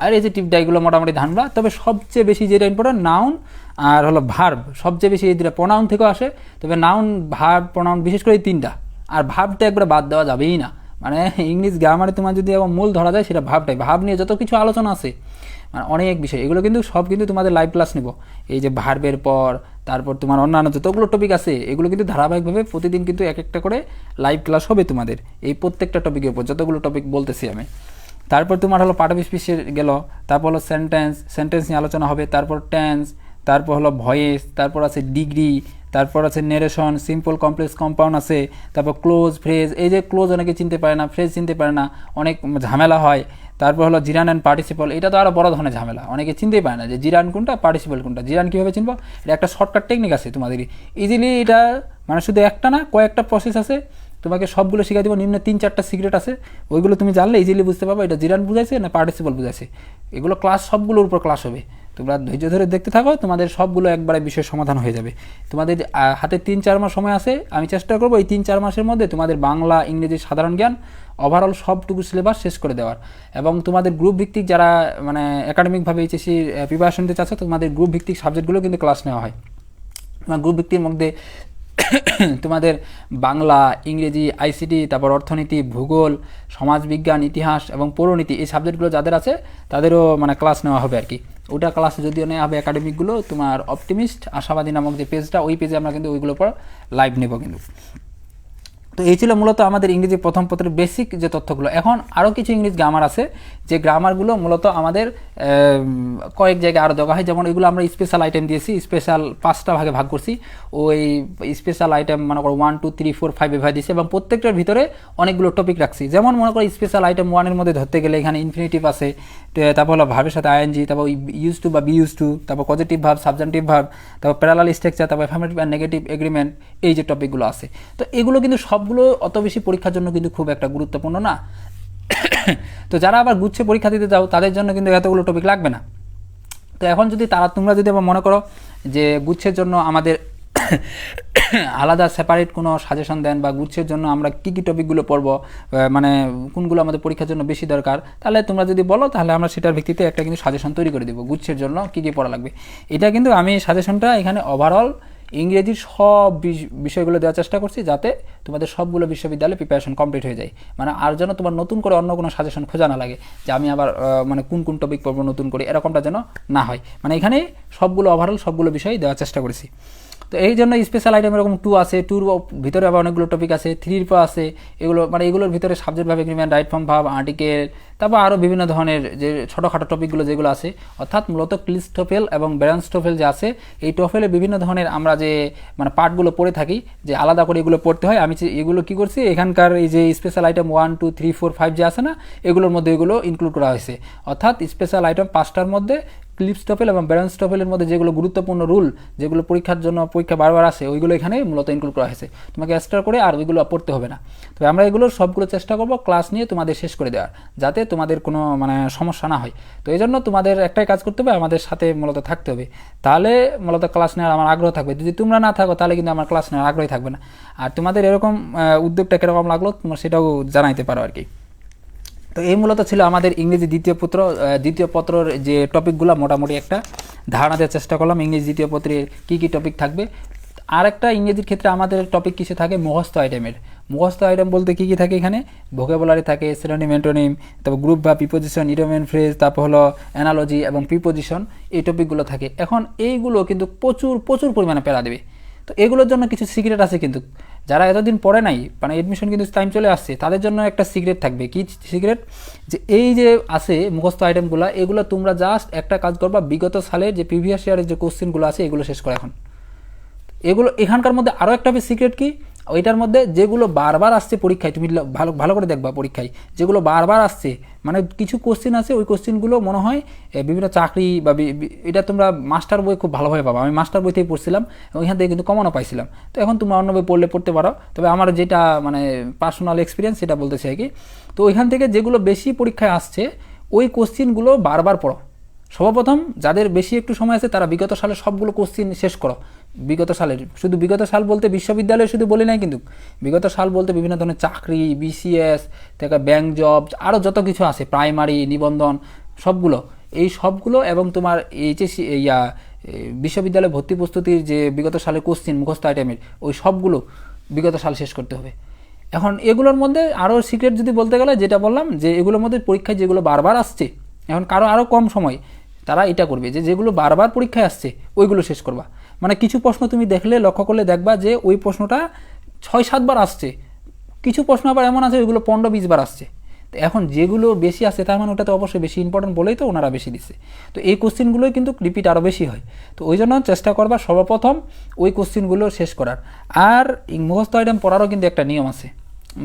আর এজেক্টিভটা এগুলো মোটামুটি ধানবা। তবে সবচেয়ে বেশি যেটা ইম্পর্টেন্ট নাউন আর হলো ভার্ব, সবচেয়ে বেশি এই দুটা প্রোনাউন থেকেও আসে। তবে নাউন, ভার্ব, প্রোনাউন বিশেষ করে এই তিনটা, আর ভার্বটা একবার বাদ দেওয়া যাবেই না। মানে ইংলিশ গ্রামারে তোমার যদি এখন মূল ধরা যায় সেটা ভার্বটাই। ভার্ব নিয়ে যত কিছু আলোচনা আছে মানে অনেক বিষয়, এগুলো কিন্তু সব কিন্তু তোমাদের লাইভ ক্লাস নেব। এই যে ভার্বের পর তারপর তোমার অন্যান্য যতগুলো টপিক আছে এগুলো কিন্তু ধারাবাহিকভাবে প্রতিদিন কিন্তু এক একটা করে লাইভ ক্লাস হবে তোমাদের এই প্রত্যেকটা টপিকের উপর, যতগুলো টপিক বলতেছি আমি। তারপর তোমার হলো পার্ট অফ স্পিচের গেল, তারপর হলো সেন্টেন্স নিয়ে আলোচনা হবে, তারপর টেন্স, তারপর হলো ভয়েস, তারপর আছে ডিগ্রি, তারপর আছে নেরেশন, সিম্পল, কমপ্লেক্স, কম্পাউন্ড আছে, তারপর ক্লোজ, ফ্রেজ। এই যে ক্লোজ অনেকে চিনতে পারে না, ফ্রেজ চিনতে পারে না, অনেক ঝামেলা হয়। তারপর হলো জিরান অ্যান্ড পার্টিসিপল, এটা তো আরও বড় ধরনের ঝামেলা, অনেকে চিনতেই পারে না যে জিরান কোনটা, পার্টিসিপল কোনটা। জিরান কীভাবে চিনবো, এটা একটা শর্টকাট টেকনিক আছে তোমাদের ইজিলি, এটা মানে শুধু একটা না কয়েকটা প্রসেস আছে, তোমাকে সবগুলো শিখাই দেবো। নিম্নে 3-4টা সিক্রেট আছে, ওইগুলো তুমি জানলে ইজিলি বুঝতে পারবে এটা জিরান বুঝাইছে না পার্টিসিপল বুঝাইছে। এগুলো ক্লাস সবগুলোর উপর ক্লাস হবে, তোমরা ধৈর্য ধরে দেখতে থাকো, তোমাদের সবগুলো একবারে বিষয় সমাধান হয়ে যাবে। তোমাদের হাতে 3-4 মাস সময় আছে, আমি চেষ্টা করবো এই 3-4 মাসের মধ্যে তোমাদের বাংলা, ইংরেজি, সাধারণ জ্ঞান ওভারঅল সবটুকু সিলেবাস শেষ করে দেওয়ার। এবং তোমাদের গ্রুপ ভিত্তিক যারা মানে একাডেমিকভাবে এইচএসসি প্রিপারেশন নিতে চাচ্ছ, তোমাদের গ্রুপ ভিত্তিক সাবজেক্টগুলো কিন্তু ক্লাস নেওয়া হয়। তোমার গ্রুপ ভিত্তির মধ্যে তোমাদের বাংলা, ইংরেজি, আইসিটি, তারপর অর্থনীতি, ভূগোল, সমাজবিজ্ঞান, ইতিহাস এবং পৌরনীতি, এই সাবজেক্টগুলো যাদের আছে তাদেরও মানে ক্লাস নেওয়া হবে আর কি। ওটা ক্লাস যদিও নেওয়া হবে একাডেমিকগুলো, তোমার অপটিমিস্ট আশাবাদী নামক যে পেজটা, ওই পেজে আমরা কিন্তু ওইগুলোর পর লাইভ নেব কিন্তু। তো এই ছিল মূলত আমাদের ইংরেজি প্রথম পত্রের বেসিক যে তথ্যগুলো। এখন আরও কিছু ইংলিশ গ্রামার আছে, যে গ্রামারগুলো মূলত আমাদের কয়েক জায়গায় আরও দেওয়া হয়। যেমন এগুলো আমরা স্পেশাল আইটেম দিয়েছি, স্পেশাল 5টা ভাগে ভাগ করছি। ওই স্পেশাল আইটেম মনে করো 1, 2, 3, 4, 5 এভাবে দিয়েছি, এবং প্রত্যেকটার ভিতরে অনেকগুলো টপিক রাখছি। যেমন মনে করো স্পেশাল আইটেম 1-এর মধ্যে ধরতে গেলে এখানে ইনফিনিটিভ আছে, তারপর হলো ভার্বের সাথে আইএনজি, তারপর ইউজ টু বা বি ইউজ টু, তারপর পজিটিভ ভার্ব, সাবজেক্টিভ ভার্ব, তারপর প্যারালাল স্ট্রাকচার, তারপর অ্যাফার্মেটিভ অ্যান্ড নেগেটিভ এগ্রিমেন্ট, এই যে টপিকগুলো আছে। তো এগুলো কিন্তু সবগুলো অত বেশি পরীক্ষার জন্য কিন্তু খুব একটা গুরুত্বপূর্ণ না। তো যারা আবার গুচ্ছে পরীক্ষা দিতে যাও তাদের জন্য কিন্তু এতগুলো টপিক লাগবে না। তো এখন যদি তোমরা যদি আবার মনে করো যে গুচ্ছের জন্য আমাদের আলাদা সেপারেট কোনো সাজেশন দেন, বা গুচ্ছের জন্য আমরা কী কী টপিকগুলো পড়ব, মানে কোনগুলো আমাদের পরীক্ষার জন্য বেশি দরকার, তাহলে তোমরা যদি বলো তাহলে আমরা সেটার ভিত্তিতে একটা কিন্তু সাজেশন তৈরি করে দেবো গুচ্ছের জন্য কী কী পড়া লাগবে। এটা কিন্তু আমি সাজেশনটা এখানে ওভারঅল ইংরেজির সব বিষয়গুলো দেওয়ার চেষ্টা করছি, যাতে তোমাদের সবগুলো বিশ্ববিদ্যালয়ে প্রিপারেশন কমপ্লিট হয়ে যায়। মানে আর যেন তোমার নতুন করে অন্য কোনো সাজেশন খোঁজা না লাগে যে আমি আবার মানে কোন কোন টপিক পড়বো নতুন করে, এরকমটা যেন না হয়। মানে এখানে সবগুলো ওভারঅল সবগুলো বিষয় দেওয়ার চেষ্টা করেছি। তো এই জন্য স্পেশাল আইটেম এরকম 2 আছে, 2-র ভিতরে আবার অনেকগুলো টপিক আছে, 3-র পর আছে এগুলো, মানে এগুলোর ভিতরে সাবজেক্ট ভাব, এগ্রিমেন্ট, রাইট ফর্ম ভাব, আর্টিকেল, তারপর আরও বিভিন্ন ধরনের যে ছোটোখাটো টপিকগুলো যেগুলো আছে, অর্থাৎ মূলত ক্লিস্টোফেল এবং ব্যারান্সটোফেল যে আছে, এই টোফেলে বিভিন্ন ধরনের আমরা যে মানে পার্টগুলো পড়ে থাকি, যে আলাদা করে এগুলো পড়তে হয়। আমি এগুলো কী করছি, এখানকার এই যে স্পেশাল আইটেম 1, 2, 3, 4, 5 যে আছে না, এগুলোর মধ্যে এগুলো ইনক্লুড করা হয়েছে। অর্থাৎ স্পেশাল আইটেম 5টার মধ্যে ক্লিপস্টোফেল এবং ব্যারান্সটোফেলের মধ্যে যেগুলো গুরুত্বপূর্ণ রুল, যেগুলো পরীক্ষার জন্য পরীক্ষা বারবার আসে, ওইগুলো এখানে মূলত ইনক্লুড করা হয়েছে। তোমাকে এক্সট্রা করে আর ওইগুলো পড়তে হবে না। তবে আমরা এগুলো সবগুলো চেষ্টা করব ক্লাস নিয়ে তোমাদের শেষ করে দেওয়ার, যাতে তোমাদের কোনো মানে সমস্যা না হয়। তো এই জন্য তোমাদের একটাই কাজ করতে হবে, আমাদের সাথে মূলত থাকতে হবে, তাহলে মূলত ক্লাস নেওয়ার আমার আগ্রহ থাকবে। যদি তোমরা না থাকো তাহলে কিন্তু আমার ক্লাস নেওয়ার আগ্রহই থাকবে না। আর তোমাদের এরকম উদ্যোগটা কীরকম লাগলো তোমরা সেটাও জানাইতে পারো আর কি। তো এই মূলত ছিল আমাদের ইংরেজি দ্বিতীয় পত্রের যে টপিকগুলো, মোটামুটি একটা ধারণা দেওয়ার চেষ্টা করলাম ইংরেজি দ্বিতীয় পত্রের কী কী টপিক থাকবে। আর একটা ইংরেজির ক্ষেত্রে আমাদের টপিক কিসে থাকে, মুখস্থ আইটেমের। মুখস্থ আইটেম বলতে কী কী থাকে এখানে, ভোকাবুলারি থাকে, সিনোনিম, অ্যান্টোনিম, তারপর গ্রুপ বা প্রিপোজিশন, ইডিয়ম, ফ্রেজ, তারপর হলো অ্যানালজি এবং প্রিপোজিশন, এই টপিকগুলো থাকে। এখন এইগুলো কিন্তু প্রচুর প্রচুর পরিমাণে প্যারা দেবে। তো এগুলোর জন্য কিছু সিক্রেট আছে, কিন্তু যারা এতদিন পড়ে নাই, মানে এডমিশন কিন্তু টাইম চলে আসছে, তাদের জন্য একটা সিক্রেট থাকবে। কি সিক্রেট, যে এই যে আছে মুখস্থ আইটেমগুলো, এগুলো তোমরা জাস্ট একটা কাজ করবা, বিগত সালের যে প্রিভিয়াস ইয়ারের যে কোশ্চেনগুলো আছে এগুলো শেষ করে। এখন এগুলো এখানকার মধ্যে আরও একটা সিক্রেট কি, ওইটার মধ্যে যেগুলো বারবার আসছে পরীক্ষায়, তুমি ভালো ভালো করে দেখবা পরীক্ষায় যেগুলো বারবার আসছে, মানে কিছু কোশ্চেন আছে ওই কোশ্চেনগুলো মনে হয় বিভিন্ন চাকরি বা এটা তোমরা মাস্টার বই খুব ভালোভাবে পাবা। আমি মাস্টার বই থেকে পড়ছিলাম, ওইখান থেকে কিন্তু কমনও পাইছিলাম। তো এখন তোমরা অন্য বই পড়তে পারো, তবে আমার যেটা মানে পার্সোনাল এক্সপিরিয়েন্স সেটা বলতেছি আর কি। তো ওইখান থেকে যেগুলো বেশি পরীক্ষায় আসছে ওই কোশ্চিনগুলো বারবার পড়ো। সর্বপ্রথম যাদের বেশি একটু সময় আছে তারা বিগত সালের সবগুলো কোশ্চিন শেষ করো। বিগত সালের, শুধু বিগত সাল বলতে বিশ্ববিদ্যালয়ে শুধু বলি নাই কিন্তু, বিগত সাল বলতে বিভিন্ন ধরনের চাকরি, বিসিএস থেকে ব্যাংক জব, আরও যত কিছু আছে, প্রাইমারি, নিবন্ধন, সবগুলো, এই সবগুলো, এবং তোমার এইচএসসি বিশ্ববিদ্যালয়ে ভর্তি প্রস্তুতির যে বিগত সালের কোশ্চিন মুখস্থ আইটেমের, ওই সবগুলো বিগত সাল শেষ করতে হবে। এখন এগুলোর মধ্যে আরও সিক্রেট যদি বলতে গেলে যেটা বললাম, যে এগুলোর মধ্যে পরীক্ষায় যেগুলো বারবার আসছে, এখন কারো আরও কম সময়, তারা এটা করবে যে যেগুলো বারবার পরীক্ষায় আসছে ওইগুলো শেষ করবা। মানে কিছু প্রশ্ন তুমি দেখলে, লক্ষ্য করলে দেখবা যে ওই প্রশ্নটা 6-7 বার আসছে, কিছু প্রশ্ন আবার এমন আছে ওইগুলো 15-20 বার আসছে। তো এখন যেগুলো বেশি আসছে তার মানে ওটা তো অবশ্যই বেশি ইম্পর্টেন্ট বলেই তো ওনারা বেশি দিচ্ছে। তো এই কোশ্চেনগুলোই কিন্তু রিপিট আরও বেশি হয়। তো ওই জন্য চেষ্টা করবা সর্বপ্রথম ওই কোশ্চেনগুলো শেষ করার। আর মুখস্থ আইটেম পড়ারও কিন্তু একটা নিয়ম আছে।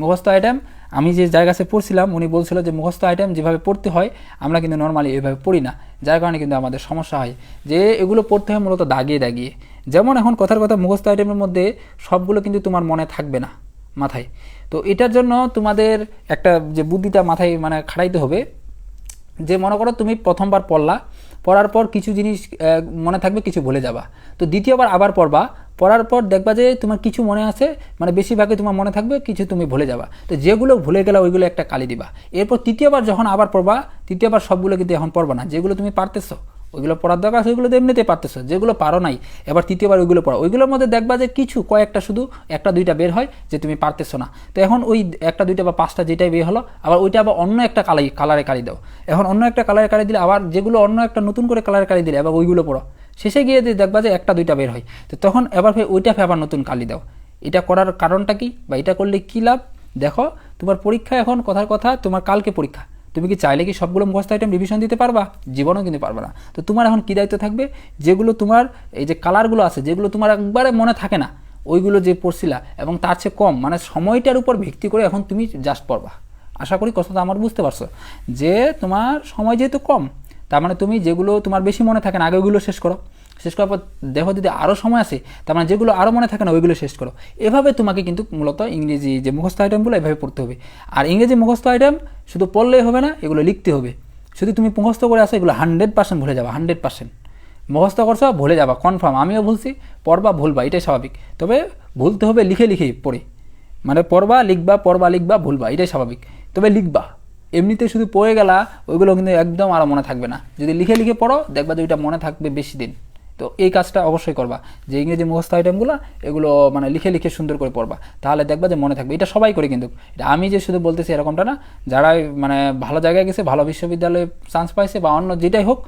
মুখস্থ আইটেম আমি যে যার কাছে পড়ছিলাম উনি বলছিল যে মুখস্থ আইটেম যেভাবে পড়তে হয় আমরা কিন্তু নর্মালি এভাবে পড়ি না, যার কারণে কিন্তু আমাদের সমস্যা হয়, যে এগুলো পড়তে হয় মূলত দাগিয়ে দাগিয়ে। যেমন এখন কথার কথা মুখস্থ আইটেমের মধ্যে সবগুলো কিন্তু তোমার মনে থাকবে না মাথায়। তো এটার জন্য তোমাদের একটা যে বুদ্ধিটা মাথায় মানে খাটাইতে হবে, যে মনে করো তুমি প্রথমবার পড়ার পর কিছু জিনিস মনে থাকবে, কিছু ভুলে যাবা। তো দ্বিতীয়বার আবার পড়বা, পড়ার পর দেখবা যে তোমার কিছু মনে আছে, মানে বেশিরভাগই তোমার মনে থাকবে, কিছু তুমি ভুলে যাবা। তো যেগুলো ভুলে গেলে ওইগুলো একটা কালি দিবা। এরপর তৃতীয়বার যখন আবার পড়বা, তৃতীয়বার সবগুলো কিন্তু এখন পড়বা না। যেগুলো তুমি পারতেছো ওইগুলো পড়ার দরকার আছে, ওইগুলো তো এমনিতে পারতেছো। যেগুলো পারো নাই এবার তৃতীয়বার ওইগুলো পড়া, ওইগুলোর মধ্যে দেখবা যে কিছু কয়েকটা শুধু 1-2টা বের হয় যে তুমি পারতেছো না। তো এখন ওই 1-2টা বা 5টা যেটাই বের হলো, আবার ওইটা আবার অন্য একটা কালারে কালি দাও। এখন অন্য একটা কালারে কালি দিলে, আবার যেগুলো অন্য একটা নতুন করে কালারে কালি দিলে আবার ওইগুলো পড়ো। শেষে গিয়ে দেখবা যে 1-2টা বের হয়, তো তখন এবার ওইটা আবার নতুন কালি দাও। এটা করার কারণটা কি, বা এটা করলে কী লাভ? দেখো তোমার পরীক্ষা, এখন কথার কথা তোমার কালকে পরীক্ষা, তুমি কি চাইলে কি সবগুলো মুখস্থ আইটেম রিভিশন দিতে পারবা? জীবনেও কিন্তু পারবে না। তো তোমার এখন কী দায়িত্ব থাকবে, যেগুলো তোমার এই যে কালারগুলো আছে, যেগুলো তোমার একবারে মনে থাকে না, ওইগুলো যে পড়ছিলা এবং তার চেয়ে কম, মানে সময়টার উপর ভিত্তি করে এখন তুমি জাস্ট পড়বা। আশা করি কথাটা আমার বুঝতে পারছো, যে তোমার সময় যেহেতু কম, তার মানে তুমি যেগুলো তোমার বেশি মনে থাকে না আগে ওইগুলো শেষ করো। শেষ করার পর দেখো যদি আরও সময় আছে, তার মানে যেগুলো আরও মনে থাকে না ওইগুলো শেষ করো। এভাবে তোমাকে কিন্তু মূলত ইংরেজি যে মুখস্থ আইটেমগুলো এভাবে পড়তে হবে। আর ইংরেজি মুখস্থ আইটেম শুধু পড়লেই হবে না, এগুলো লিখতে হবে। শুধু তুমি মুখস্থ করে আসো, এগুলো 100% ভুলে যাবা। 100% মুখস্থ করছো, ভুলে যাবা কনফার্ম। আমিও ভুলছি, পড়বা ভুলবা, এটাই স্বাভাবিক। তবে ভুলতে হবে লিখে লিখেই পড়ে, মানে পড়বা লিখবা ভুলবা, এটাই স্বাভাবিক। তবে লিখবা, এমনিতে শুধু পড়ে গেলা ওইগুলো কিন্তু একদম আরও মনে থাকবে না। যদি লিখে লিখে পড়ো দেখবা যে ওইটা মনে থাকবে বেশি দিন। তো এই কাজটা অবশ্যই করবা, যে ইংরেজি মুখস্থ আইটেমগুলো এগুলো মানে লিখে লিখে সুন্দর করে পড়বা, তাহলে দেখবা যে মনে থাকবে। এটা সবাই করে কিন্তু, এটা আমি যে শুধু বলতেছি এরকমটা না। যারা মানে ভালো জায়গায় গেছে, ভালো বিশ্ববিদ্যালয়ে চান্স পাইছে, বা অন্য যেটাই হোক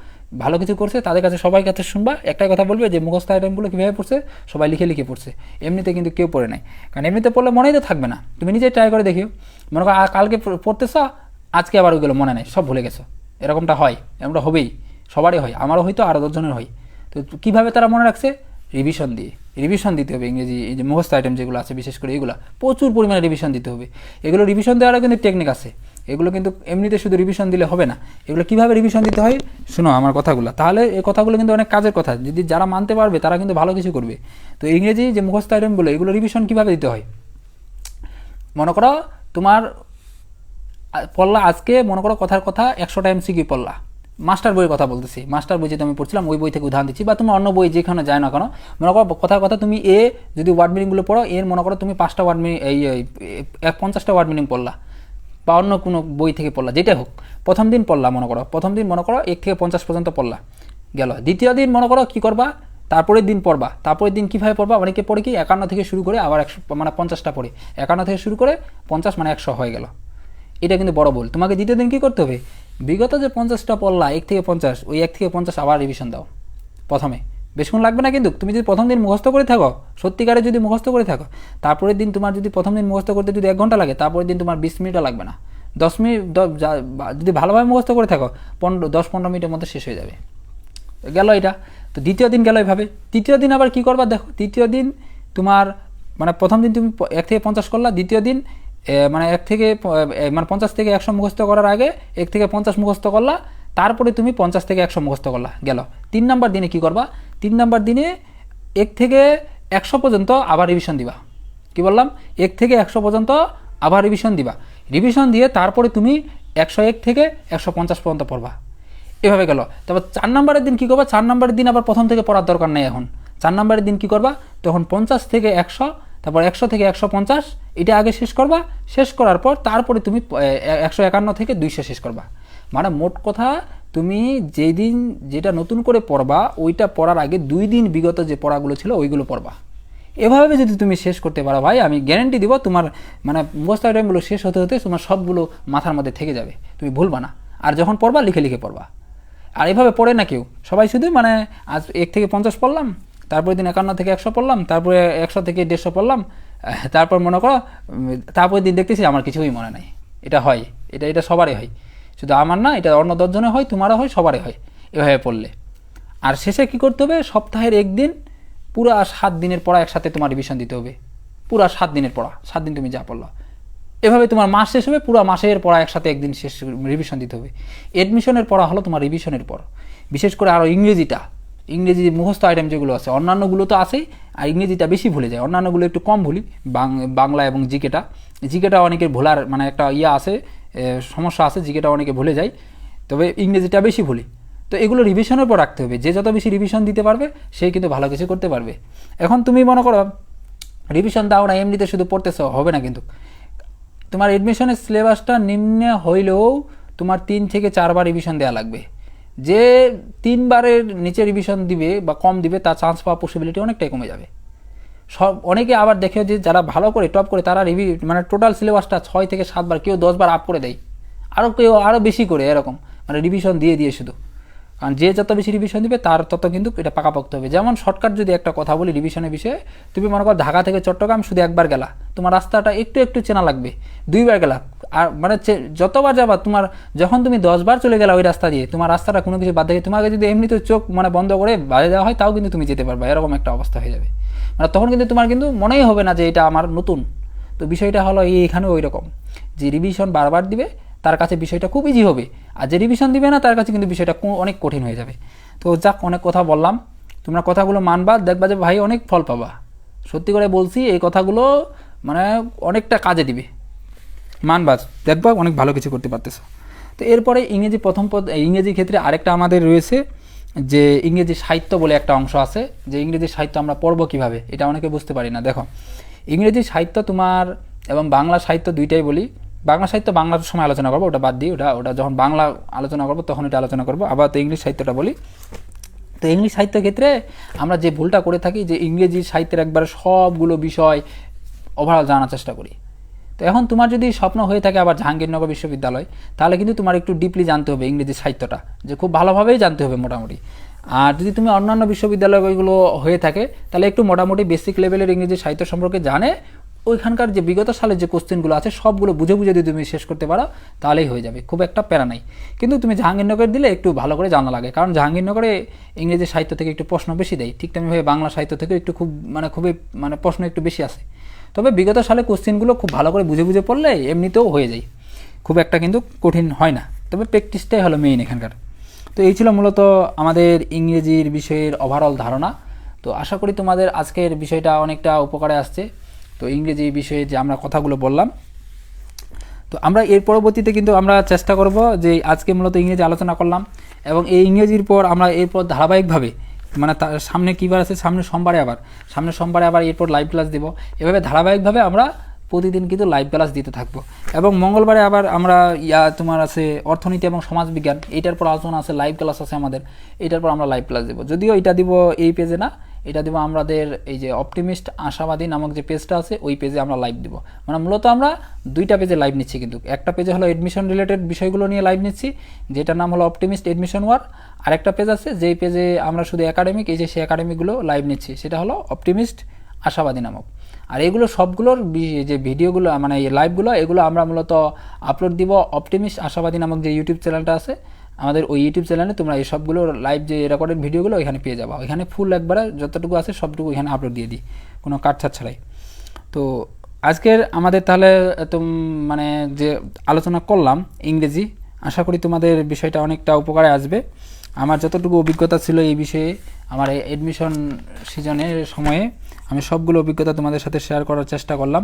ভালো কিছু করছে, তাদের কাছে সবাই কাছে শুনবা একটাই কথা বলবে যে মুখস্থ আইটেমগুলো কীভাবে পড়ছে, সবাই লিখে লিখে পড়ছে। এমনিতে কিন্তু কেউ পড়ে নাই, কারণ এমনিতে পড়লে মনেই তো থাকবে না। তুমি নিজে ট্রাই করে দেখিও, মনে করো কালকে পড়তেছ, আজকে আবার ওইগুলো মনে নেই, সব ভুলে গেছো। এরকমটা হয়, এরকমটা হবেই, সবারই হয়, আমারও হয়তো আরও 10 জনের হয়। তো কীভাবে তারা মনে রাখছে? রিভিশন দিয়ে। রিভিশন দিতে হবে ইংরেজি, এই যে মুখস্থ আইটেম যেগুলো আছে বিশেষ করে এগুলো প্রচুর পরিমাণে রিভিশন দিতে হবে। এগুলো রিভিশন দেওয়ারও কিন্তু টেকনিক আছে, এগুলো কিন্তু এমনিতে শুধু রিভিশন দিলে হবে না। এগুলো কীভাবে রিভিশন দিতে হয় শোনো আমার কথাগুলো, তাহলে এই কথাগুলো কিন্তু অনেক কাজের কথা। যদি যারা মানতে পারবে তারা কিন্তু ভালো কিছু করবে। তো ইংরেজি যে মুখস্থ আইটেমগুলো এগুলো রিভিশন কীভাবে দিতে হয়, মনে করো তোমার পড়লা আজকে, মনে করো কথার কথা 100টা এমসিকিউ পড়লা। মাস্টার বইয়ের কথা বলতেছি, মাস্টার বই যেটা আমি পড়ছিলাম ওই বই থেকে উদাহরণ দিচ্ছি, বা তুমি অন্য বই যেখানে যায় না কেন, মনে করো কথার কথা তুমি যদি ওয়ার্ড মিনিংগুলো পড়ো, মনে করো তুমি 5টা ওয়ার্ড মিনিং, 50টা ওয়ার্ড মিনিং পড়লা, বা অন্য কোনো বই থেকে পড়লা, যেটাই হোক। প্রথম দিন পড়লা, মনে করো 1 থেকে 50 পর্যন্ত পড়লা, গেল। দ্বিতীয় দিন মনে করো কী করবা, তারপরের দিন পড়বা। তারপরের দিন কীভাবে পড়বা, অনেকে পড়ে কি 51 থেকে শুরু করে আবার 100, মানে 50টা পড়ে, 51 থেকে শুরু করে 50 মানে 100 হয়ে গেল। এটা কিন্তু বড় ভুল। তোমাকে দ্বিতীয় দিন কী করতে হবে, বিগত যে 50টা পড়লা 1 থেকে 50, ওই 1 থেকে 50 আবার রিভিশন দাও প্রথমে। বেশিক্ষণ লাগবে না কিন্তু, তুমি যদি প্রথম দিন মুখস্থ করে থাকো, সত্যিকারে যদি মুখস্থ করে থাকো, তারপরের দিন তোমার যদি প্রথম দিন মুখস্থ করতে যদি 1 ঘন্টা লাগে, তারপরের দিন তোমার 20 মিনিটও লাগবে না, 10 মিনিট, যদি ভালোভাবে মুখস্থ করে থাকো 10-15 মিনিটের মধ্যে শেষ হয়ে যাবে। গেল এটা। তো দ্বিতীয় দিন গেল এভাবে। তৃতীয় দিন আবার কী করবা, দেখো তৃতীয় দিন তোমার মানে প্রথম দিন তুমি 1 থেকে 50 করলা, দ্বিতীয় দিন মানে 50 থেকে 100 মুখস্থ করার আগে 1 থেকে 50 মুখস্থ করলা, তারপরে তুমি 50 থেকে 100 মুখস্থ করলা, গেল। 3 নাম্বার দিনে কী করবা, 3 নাম্বার দিনে 1 থেকে 100 পর্যন্ত আবার রিভিশন দিবা। কি বললাম, 1 থেকে 100 পর্যন্ত আবার রিভিশন দিবা। রিভিশন দিয়ে তারপরে তুমি 101 থেকে 150 পর্যন্ত পড়বা, এভাবে গেল। তারপর 4 নম্বরের দিন কী করবা, 4 নম্বরের দিন আবার প্রথম থেকে পড়ার দরকার নেই। এখন 4 নম্বরের দিন কী করবা, তখন 50 থেকে 100, তারপর 100 থেকে 150 এটা আগে শেষ করবা। শেষ করার পর তারপরে তুমি 151 থেকে 200 শেষ করবা। মানে মোট কথা তুমি যেই দিন যেটা নতুন করে পড়বা ওইটা পড়ার আগে 2 দিন বিগত যে পড়াগুলো ছিল ওইগুলো পড়বা। এভাবে যদি তুমি শেষ করতে পারো ভাই, আমি গ্যারেন্টি দিব তোমার মানে মুখস্থ আইটেমগুলো শেষ হতে হতে তোমার সবগুলো মাথার মধ্যে থেকে যাবে, তুমি ভুলবা না। আর যখন পড়বা লিখে লিখে পড়বা। আর এভাবে পড়ে না কেউ, সবাই শুধু মানে আজ 1 থেকে 50 পড়লাম, তারপরে দিন 51 থেকে 100 পড়লাম, তারপরে 100 থেকে 150 পড়লাম, তারপর মনে করো তারপরে দিন দেখতেছি আমার কিছুই মনে নাই। এটা হয়, এটা সবারই হয়, শুধু আমার না, এটা অন্য 10 জনের হয়, তোমারও হয়, সবারই হয় এভাবে পড়লে। আর শেষে কি করতে হবে, সপ্তাহের একদিন পুরা 7 দিনের পড়া একসাথে তোমার রিভিশন দিতে হবে। পুরা 7 দিনের পড়া, 7 দিন তুমি যা পড়লো, এভাবে তোমার মাস শেষ হবে, পুরো মাসের পড়া একসাথে একদিন শেষ রিভিশন দিতে হবে। এডমিশনের পড়া হলো তোমার রিভিশনের পর। বিশেষ করে আরও ইংরেজি মুখস্থ আইটেম যেগুলো আছে, অন্যান্যগুলো তো আছেই, আর ইংরেজিটা বেশি ভুলে যায়, অন্যান্যগুলো একটু কম ভুলি। বাংলা এবং জিকেটা অনেকের ভোলার মানে একটা আছে, সমস্যা আছে, জিকেটা অনেকে ভুলে যায়, তবে ইংরেজিটা বেশি ভুলি। তো এগুলো রিভিশনের পর রাখতে হবে, যে যত বেশি রিভিশন দিতে পারবে সে কিন্তু ভালো কিছু করতে পারবে। এখন তুমি মনে করো রিভিশন দাও না, এমনিতে শুধু পড়তেছো, হবে না কিন্তু। তোমার এডমিশনের সিলেবাসটা নিম্ন হইলেও তোমার 3 থেকে 4 বার রিভিশন দেওয়া লাগবে। যে 3 বারের নিচে রিভিশন দিবে বা কম দিবে তার চান্স পাওয়ার পসিবিলিটি অনেকটাই কমে যাবে। অনেকে আবার দেখে যে যারা ভালো করে টপ করে তারা মানে টোটাল সিলেবাসটা 6 থেকে 7 বার, কেউ 10 বার আপ করে দেয়, কেউ আরও বেশি করে, এরকম মানে রিভিশন দিয়ে শুধু। কারণ যে যত বেশি রিভিশন দিবে তার তত কিন্তু এটা পাকাপোক্ত হবে। যেমন শর্টকাট যদি একটা কথা বলি রিভিশনের বিষয়ে, তুমি মনে করো ঢাকা থেকে চট্টগ্রাম শুধু 1 বার গেলা, তোমার রাস্তাটা একটু চেনা লাগবে। 2 বার গেলা, আর মানে যতবার যাবা, তোমার যখন তুমি 10 বার চলে গেলা ওই রাস্তা দিয়ে, তোমার রাস্তাটা কোনো কিছু বাদ দেখে তোমাকে যদি এমনিতে চোখ মানে বন্ধ করে বাড়ি দেওয়া হয় তাও কিন্তু তুমি যেতে পারবে, এরকম একটা অবস্থা হয়ে যাবে। মানে তখন কিন্তু তোমার কিন্তু মনেই হবে না যে এটা আমার নতুন। তো বিষয়টা হলো এইখানে ওই রকম, যে রিভিশন বারবার দিবে তার কাছে বিষয়টা খুব ইজি হবে, আর যে রিভিশন দিবে না তার কাছে কিন্তু বিষয়টা অনেক কঠিন হয়ে যাবে। তো যাক, অনেক কথা বললাম, তোমরা কথাগুলো মানবা, দেখবা যে ভাই অনেক ফল পাবা। সত্যি করে বলছি, এই কথাগুলো মানে অনেকটা কাজে দিবে, মানবা, দেখবা অনেক ভালো কিছু করতে পারতেছো। তো এরপরে ইংরেজি ইংরেজি ক্ষেত্রে আরেকটা আমাদের রয়েছে যে ইংরেজি সাহিত্য বলে একটা অংশ আছে, যে ইংরেজি সাহিত্য আমরা পড়বো কীভাবে, এটা অনেকে বুঝতে পারি না। দেখো, ইংরেজি সাহিত্য তোমার এবং বাংলা সাহিত্য দুইটাই বলি। বাংলা সাহিত্য বাংলার সময় আলোচনা করবো, ওটা বাদ দিই, ওটা যখন বাংলা আলোচনা করবো তখন এটা আলোচনা করবো। আবার তো ইংলিশ সাহিত্যটা বলি। তো ইংলিশ সাহিত্যের ক্ষেত্রে আমরা যে ভুলটা করে থাকি, যে ইংরেজি সাহিত্যের একবার সবগুলো বিষয় ওভারঅল জানার চেষ্টা করি। তো এখন তোমার যদি স্বপ্ন হয়ে থাকে আবার জাহাঙ্গীরনগর বিশ্ববিদ্যালয়, তাহলে কিন্তু তোমার একটু ডিপলি জানতে হবে ইংরেজি সাহিত্যটা, যে খুব ভালোভাবেই জানতে হবে মোটামুটি। আর যদি তুমি অন্যান্য বিশ্ববিদ্যালয়গুলো হয়ে থাকে তাহলে একটু মোটামুটি বেসিক লেভেলের ইংরেজি সাহিত্য সম্পর্কে জানে, ওইখানকার যে বিগত সালের যে কোশ্চেনগুলো আছে সবগুলো বুঝে যদি তুমি শেষ করতে পারো তাহলেই হয়ে যাবে, খুব একটা প্যারা নাই। কিন্তু তুমি জাহাঙ্গীরনগর দিলে একটু ভালো করে জানা লাগে, কারণ জাহাঙ্গীরনগরে ইংরেজি সাহিত্য থেকে একটু প্রশ্ন বেশি দেয়, ঠিক তেমনিভাবে বাংলা সাহিত্য থেকে একটু খুবই প্রশ্ন একটু বেশি আসে। তবে বিগত সালে কোশ্চেনগুলো খুব ভালো করে বুঝে পড়লে এমনিতেও হয়ে যায়, খুব একটা কিন্তু কঠিন হয় না। তবে প্র্যাকটিসটাই হলো মেইন এখানকার। তো এই ছিল মূলত আমাদের ইংরেজির বিষয়ের ওভারঅল ধারণা। তো আশা করি তোমাদের আজকের বিষয়টা অনেকটা উপকারে আসছে। তো ইংরেজি বিষয়ে যে আমরা কথাগুলো বললাম, তো আমরা এর পরবর্তীতে কিন্তু আমরা চেষ্টা করব যে আজকে মূলত ইংরেজি আলোচনা করলাম, এবং এই ইংরেজির পর আমরা এরপর ধারাবাহিকভাবে মানে সামনে কী বার আছে, সামনে সোমবারে আবার এরপর লাইভ ক্লাস দেব। এভাবে ধারাবাহিকভাবে আমরা প্রতিদিন কিন্তু লাইভ ক্লাস দিতে থাকবো। এবং মঙ্গলবারে আবার আমরা তোমার আছে অর্থনীতি এবং সমাজবিজ্ঞান, এইটার পর আলোচনা আছে, লাইভ ক্লাস আছে আমাদের, এইটার পর আমরা লাইভ ক্লাস দেবো। যদিও এটা দিব এই পেজে না, এটা দেবো আমাদের এই যে অপটিমিস্ট আশাবাদী নামক যে পেজটা আছে ওই পেজে আমরা লাইভ দিব। মানে মূলত আমরা 2টা পেজে লাইভ নিচ্ছি, কিন্তু একটা পেজে হলো এডমিশন রিলেটেড বিষয়গুলো নিয়ে লাইভ নিচ্ছি, যেটার নাম হলো অপটিমিস্ট এডমিশন ওয়ার। আরেকটা পেজ আছে যেই পেজে আমরা শুধু একাডেমিক, এই যে সেই একাডেমিকগুলো লাইভ নিচ্ছি, সেটা হলো অপটিমিস্ট আশাবাদী নামক। আর এগুলো সবগুলোর যে ভিডিওগুলো মানে এই লাইভগুলো, এগুলো আমরা মূলত আপলোড দিব অপটিমিস্ট আশাবাদী নামক যে ইউটিউব চ্যানেলটা আছে আমাদের, ওই ইউটিউব চ্যানেলে তোমরা এই সবগুলো লাইভ যে রেকর্ডেড ভিডিওগুলো এখানে পেয়ে যাবো। এখানে ফুল একবারে যতটুকু আছে সবটুকু এখানে আপলোড দিয়ে দিই, কোনো কাটছাট ছাড়াই। তো আজকের আমাদের তাহলে মানে যে আলোচনা করলাম ইংরেজি, আশা করি তোমাদের বিষয়টা অনেকটা উপকারে আসবে। আমার যতটুকু অভিজ্ঞতা ছিল এই বিষয়ে, আমার এই অ্যাডমিশন সিজনের সময়ে আমি সবগুলো অভিজ্ঞতা তোমাদের সাথে শেয়ার করার চেষ্টা করলাম।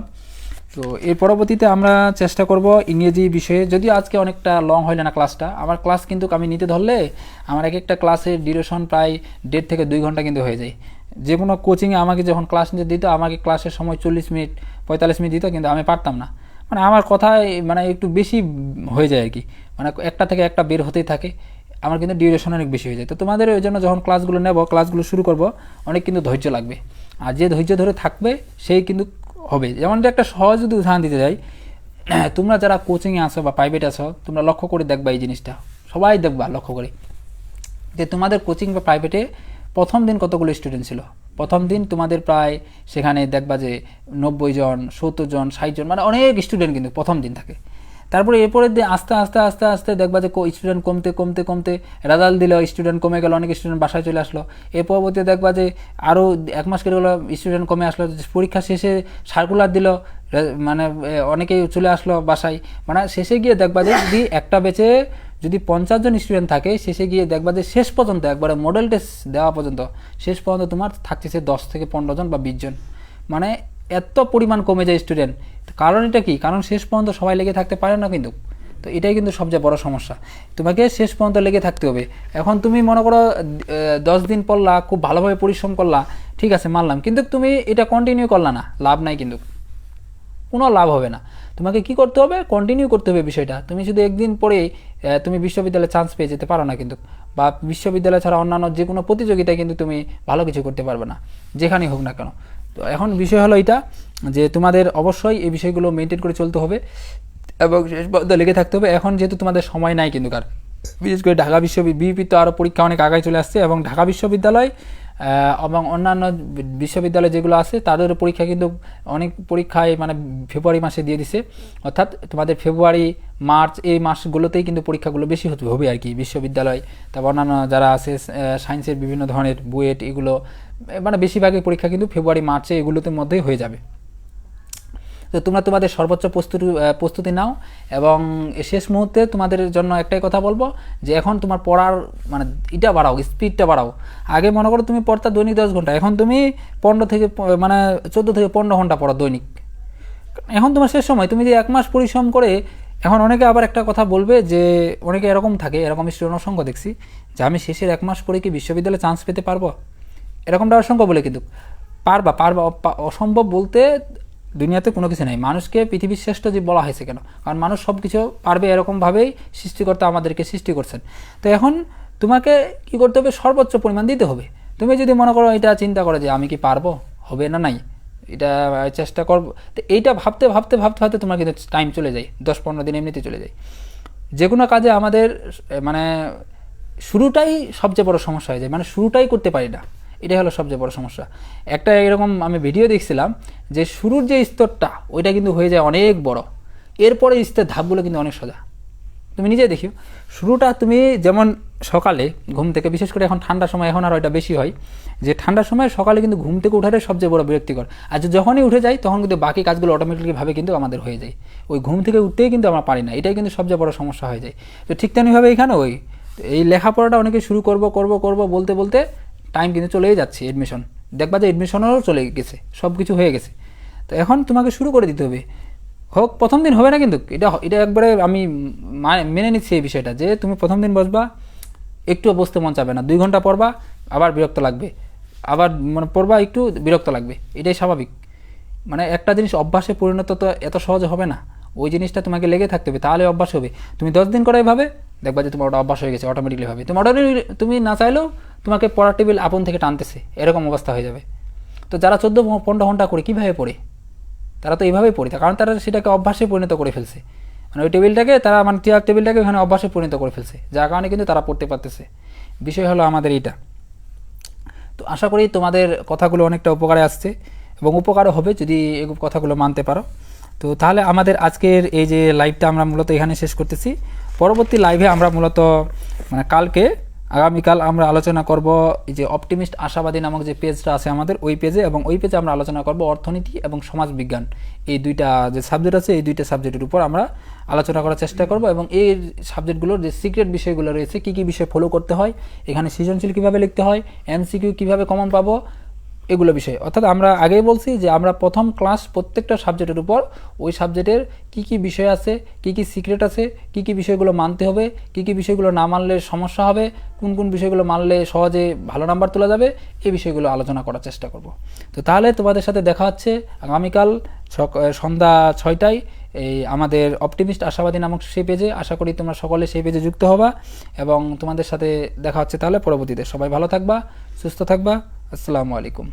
তো এর পরবর্তীতে আমরা চেষ্টা করব ইংরেজি বিষয়ে, যদিও আজকে অনেকটা লং হইল না ক্লাসটা। আমার ক্লাস কিন্তু আমি নিতে ধরলে আমার এক একটা ক্লাসের ডিউরেশন প্রায় 1.5 থেকে 2 ঘন্টা কিন্তু হয়ে যায়। যে কোনো কোচিংয়ে আমাকে যখন ক্লাস নিতে দিত, আমাকে ক্লাসের সময় 40 মিনিট 45 মিনিট দিত, কিন্তু আমি পারতাম না। মানে আমার কথায় মানে একটু বেশি হয়ে যায় আর কি, মানে একটা থেকে একটা বের হতেই থাকে, আমার কিন্তু ডিউরেশন অনেক বেশি হয়ে যায়। তো তোমাদের ওই জন্য যখন ক্লাসগুলো নেব, ক্লাসগুলো শুরু করব, অনেক কিন্তু ধৈর্য লাগবে। আর যে ধৈর্য ধরে থাকবে সেই কিন্তু হবে। যেমন যে একটা সহজ যদি উদাহরণ দিতে যাই, তোমরা যারা কোচিংয়ে আসো বা প্রাইভেটে আসো, তোমরা লক্ষ্য করে দেখবা এই জিনিসটা, সবাই দেখবা লক্ষ্য করে, যে তোমাদের কোচিং বা প্রাইভেটে প্রথম দিন কতগুলো স্টুডেন্ট ছিল। প্রথম দিন তোমাদের প্রায় সেখানে দেখবা যে 90 জন, 70 জন, 60 জন, মানে অনেক স্টুডেন্ট কিন্তু প্রথম দিন থাকে। তারপরে এরপরের দিন আস্তে আস্তে আস্তে আস্তে দেখবা যে স্টুডেন্ট কমতে কমতে কমতে রেজাল্ট দিল, স্টুডেন্ট কমে গেল, অনেক স্টুডেন্ট বাসায় চলে আসলো। এর পরবর্তী দেখবা যে আরও 1 মাস কেটে গেলো, স্টুডেন্ট কমে আসলো, পরীক্ষা শেষে সার্কুলার দিল, মানে অনেকেই চলে আসলো বাসায়। মানে শেষে গিয়ে দেখবা যে যদি একটা বেচে যদি 50 জন স্টুডেন্ট থাকে, শেষে গিয়ে দেখবা যে শেষ পর্যন্ত একবারে মডেল টেস্ট দেওয়া পর্যন্ত শেষ পর্যন্ত তোমার থাকতেছে 10 থেকে 15 জন বা 20 জন। মানে এত পরিমাণ কমে যায় স্টুডেন্ট। কারণ এটা কি? কারণ শেষ পর্যন্ত সবাই লেগে থাকতে পারে না কিন্তু। তো এটাই কিন্তু সবচেয়ে বড় সমস্যা, তোমাকে শেষ পর্যন্ত লেগে থাকতে হবে। এখন তুমি মনে করো 10 দিন পড়লা, খুব ভালোভাবে পরিশ্রম করলা, ঠিক আছে মানলাম, কিন্তু তুমি এটা কন্টিনিউ করলা না, লাভ নাই, কিন্তু কোনো লাভ হবে না। তোমাকে কি করতে হবে? কন্টিনিউ করতে হবে বিষয়টা। তুমি শুধু একদিন পরে তুমি বিশ্ববিদ্যালয়ে চান্স পেয়ে যেতে পারো না কিন্তু, বা বিশ্ববিদ্যালয় ছাড়া অন্যান্য যে কোনো প্রতিযোগিতায় কিন্তু তুমি ভালো কিছু করতে পারবে না, যেখানেই হোক না কেন। তো এখন বিষয় হলো এটা, যে তোমাদের অবশ্যই এই বিষয়গুলো মেনটেন করে চলতে হবে এবং শেষ পর্যন্ত লেগে থাকতে হবে। এখন যেহেতু তোমাদের সময় নাই কিন্তু, কার বিশেষ করে ঢাকা বিশ্ববিদ্যালয়, বিইপি তো আরও পরীক্ষা অনেক আগায় চলে আসছে, এবং ঢাকা বিশ্ববিদ্যালয় এবং অন্যান্য বিশ্ববিদ্যালয় যেগুলো আছে তাদের পরীক্ষা কিন্তু অনেক পরীক্ষায় মানে ফেব্রুয়ারি মাসে দিয়ে দিছে। অর্থাৎ তোমাদের ফেব্রুয়ারি মার্চ এই মাসগুলোতেই কিন্তু পরীক্ষাগুলো বেশি হবে আর কি বিশ্ববিদ্যালয়। তারপর অন্যান্য যারা আছে সায়েন্সের বিভিন্ন ধরনের বুয়েট, এগুলো মানে বেশিরভাগই পরীক্ষা কিন্তু ফেব্রুয়ারি মার্চে এগুলোতে মধ্যেই হয়ে যাবে। তো তোমরা তোমাদের সর্বোচ্চ প্রস্তুতি নাও, এবং শেষ মুহূর্তে তোমাদের জন্য একটাই কথা বলবো, যে এখন তোমার পড়ার মানে এটা বাড়াও, স্পিডটা বাড়াও। আগে মনে করো তুমি পড়তা দৈনিক 10 ঘন্টা, এখন তুমি 15 থেকে মানে 14 থেকে 15 ঘন্টা পড়ো দৈনিক। এখন তোমার শেষ সময়, তুমি যে 1 মাস পরিশ্রম করে, এখন অনেকে আবার একটা কথা বলবে যে অনেকে এরকম থাকে, এরকম স্টুডেন্ট অসংখ্য দেখছি, যে আমি শেষের 1 মাস পরে কি বিশ্ববিদ্যালয়ে চান্স পেতে পারবো? এরকমটা অসংখ্য বলে, কিন্তু পারবা। অসম্ভব বলতে দুনিয়াতে কোনো কিছু নেই। মানুষকে পৃথিবীর শ্রেষ্ঠ জীব বলা হয়েছে কেন? কারণ মানুষ সব কিছু পারবে, এরকমভাবেই সৃষ্টিকর্তা আমাদেরকে সৃষ্টি করছেন। তো এখন তোমাকে কি করতে হবে? সর্বোচ্চ পরিমাণ দিতে হবে। তুমি যদি মনে করো এটা চিন্তা করো যে আমি কি পারবো, হবে না, নাই এটা চেষ্টা করবো, তো এইটা ভাবতে ভাবতে ভাবতে ভাবতে তোমার কিন্তু টাইম চলে যায়, 10-15 দিন এমনিতে চলে যায়। যে কোনো কাজে আমাদের মানে শুরুটাই সবচেয়ে বড় সমস্যা হয়ে যায়, মানে শুরুটাই করতে পারি না, এটাই হলো সবচেয়ে বড় সমস্যা। একটা এরকম আমি ভিডিও দেখছিলাম, যে শুরুর যে স্তরটা ওইটা কিন্তু হয়ে যায় অনেক বড়, এরপরে স্তরের ধাপগুলো কিন্তু অনেক সোজা। তুমি নিজে দেখিও, শুরুটা তুমি যেমন সকালে ঘুম থেকে, বিশেষ করে এখন ঠান্ডার সময়, এখন আর ওইটা বেশি হয়, যে ঠান্ডার সময় সকালে কিন্তু ঘুম থেকে উঠাটাই সবচেয়ে বড় বিরক্তিকর। আর যখনই উঠে যাই তখন কিন্তু বাকি কাজগুলো অটোমেটিকভাবে কিন্তু আমাদের হয়ে যায়, ওই ঘুম থেকে উঠতেই কিন্তু আমরা পারি না, এটাই কিন্তু সবচেয়ে বড় সমস্যা হয়ে যায়। তো ঠিক তেমনিভাবে এখানে ওই এই লেখাপড়াটা অনেকে শুরু করব বলতে বলতে টাইম কিন্তু চলেই যাচ্ছে, এডমিশন দেখবা যে এডমিশনেরও চলে গেছে, সব কিছু হয়ে গেছে। তো এখন তোমাকে শুরু করে দিতে হবে, হোক প্রথম দিন হবে না কিন্তু, এটা একবারে আমি মেনে নিচ্ছি এই বিষয়টা, যে তুমি প্রথম দিন বসবা, একটু বসতে মন চাবে না, 2 ঘন্টা পড়বা, আবার বিরক্ত লাগবে, আবার মানে পড়বা একটু বিরক্ত লাগবে, এটাই স্বাভাবিক। মানে একটা জিনিস অভ্যাসে পরিণত তো এত সহজে হবে না, ওই জিনিসটা তোমাকে লেগে থাকতে হবে, তাহলে অভ্যাস হবে। তুমি 10 দিন করে এভাবে দেখবা যে তোমার ওটা অভ্যাস হয়ে গেছে অটোমেটিকলি ভাবে, তুমি না চাইলেও তোমাকে পড়ার টেবিল আপন থেকে টানতেছে, এরকম অবস্থা হয়ে যাবে। তো যারা 14-15 ঘন্টা করে কীভাবে পড়ে, তারা তো এইভাবেই পড়ে, কারণ তারা সেটাকে অভ্যাসে পরিণত করে ফেলছে, মানে ওই টেবিলটাকে তারা মানে চেয়ার টেবিলটাকে ওখানে অভ্যাসে পরিণত করে ফেলছে, যার কারণে কিন্তু তারা পড়তে পারতেছে। বিষয় হলো আমাদের এইটা। তো আশা করি তোমাদের কথাগুলো অনেকটা উপকারে আসছে, এবং উপকারও হবে যদি এই কথাগুলো মানতে পারো। তো তাহলে আমাদের আজকের এই যে লাইভটা আমরা মূলত এখানে শেষ করতেছি। পরবর্তী লাইভে আমরা মূলত মানে আগামীকাল আমরা আলোচনা করব এই যে অপটিমিস্ট আশাবাদী নামক যে পেজটা আছে আমাদের, ওই পেজে, এবং ওই পেজে আমরা আলোচনা করব অর্থনীতি এবং সমাজবিজ্ঞান, এই দুইটা যে সাবজেক্ট আছে, এই দুইটা সাবজেক্টের উপর আমরা আলোচনা করার চেষ্টা করব, এবং এই সাবজেক্টগুলোর যে সিক্রেট বিষয়গুলো রয়েছে, কী কী বিষয় ফলো করতে হয়, এখানে সৃজনশীল কীভাবে লিখতে হয়, এমসিকিউ কীভাবে কমন পাবো, এগুলো বিষয়। অর্থাৎ আমরা আগেই বলছি যে আমরা প্রথম ক্লাস প্রত্যেকটা সাবজেক্টের উপর ওই সাবজেক্টের কি কি বিষয় আছে, কি কি সিক্রেট আছে, কি কি বিষয়গুলো মানতে হবে, কি কি বিষয়গুলো না মানলে সমস্যা হবে, কোন কোন বিষয়গুলো মানলে সহজে ভালো নাম্বার তোলা যাবে, এই বিষয়গুলো আলোচনা করার চেষ্টা করব। তো তাহলে তোমাদের সাথে দেখা হচ্ছে আগামীকাল সন্ধ্যা 6টায় এই আমাদের অপটিমিস্ট আশাবাদী নামক সেই পেজে। আশা করি তোমরা সকলে সেই পেজে যুক্ত হবা এবং তোমাদের সাথে দেখা হচ্ছে তাহলে পরবর্তীতে। সবাই ভালো থাকবা, সুস্থ থাকবা। আসসালামু আলাইকুম।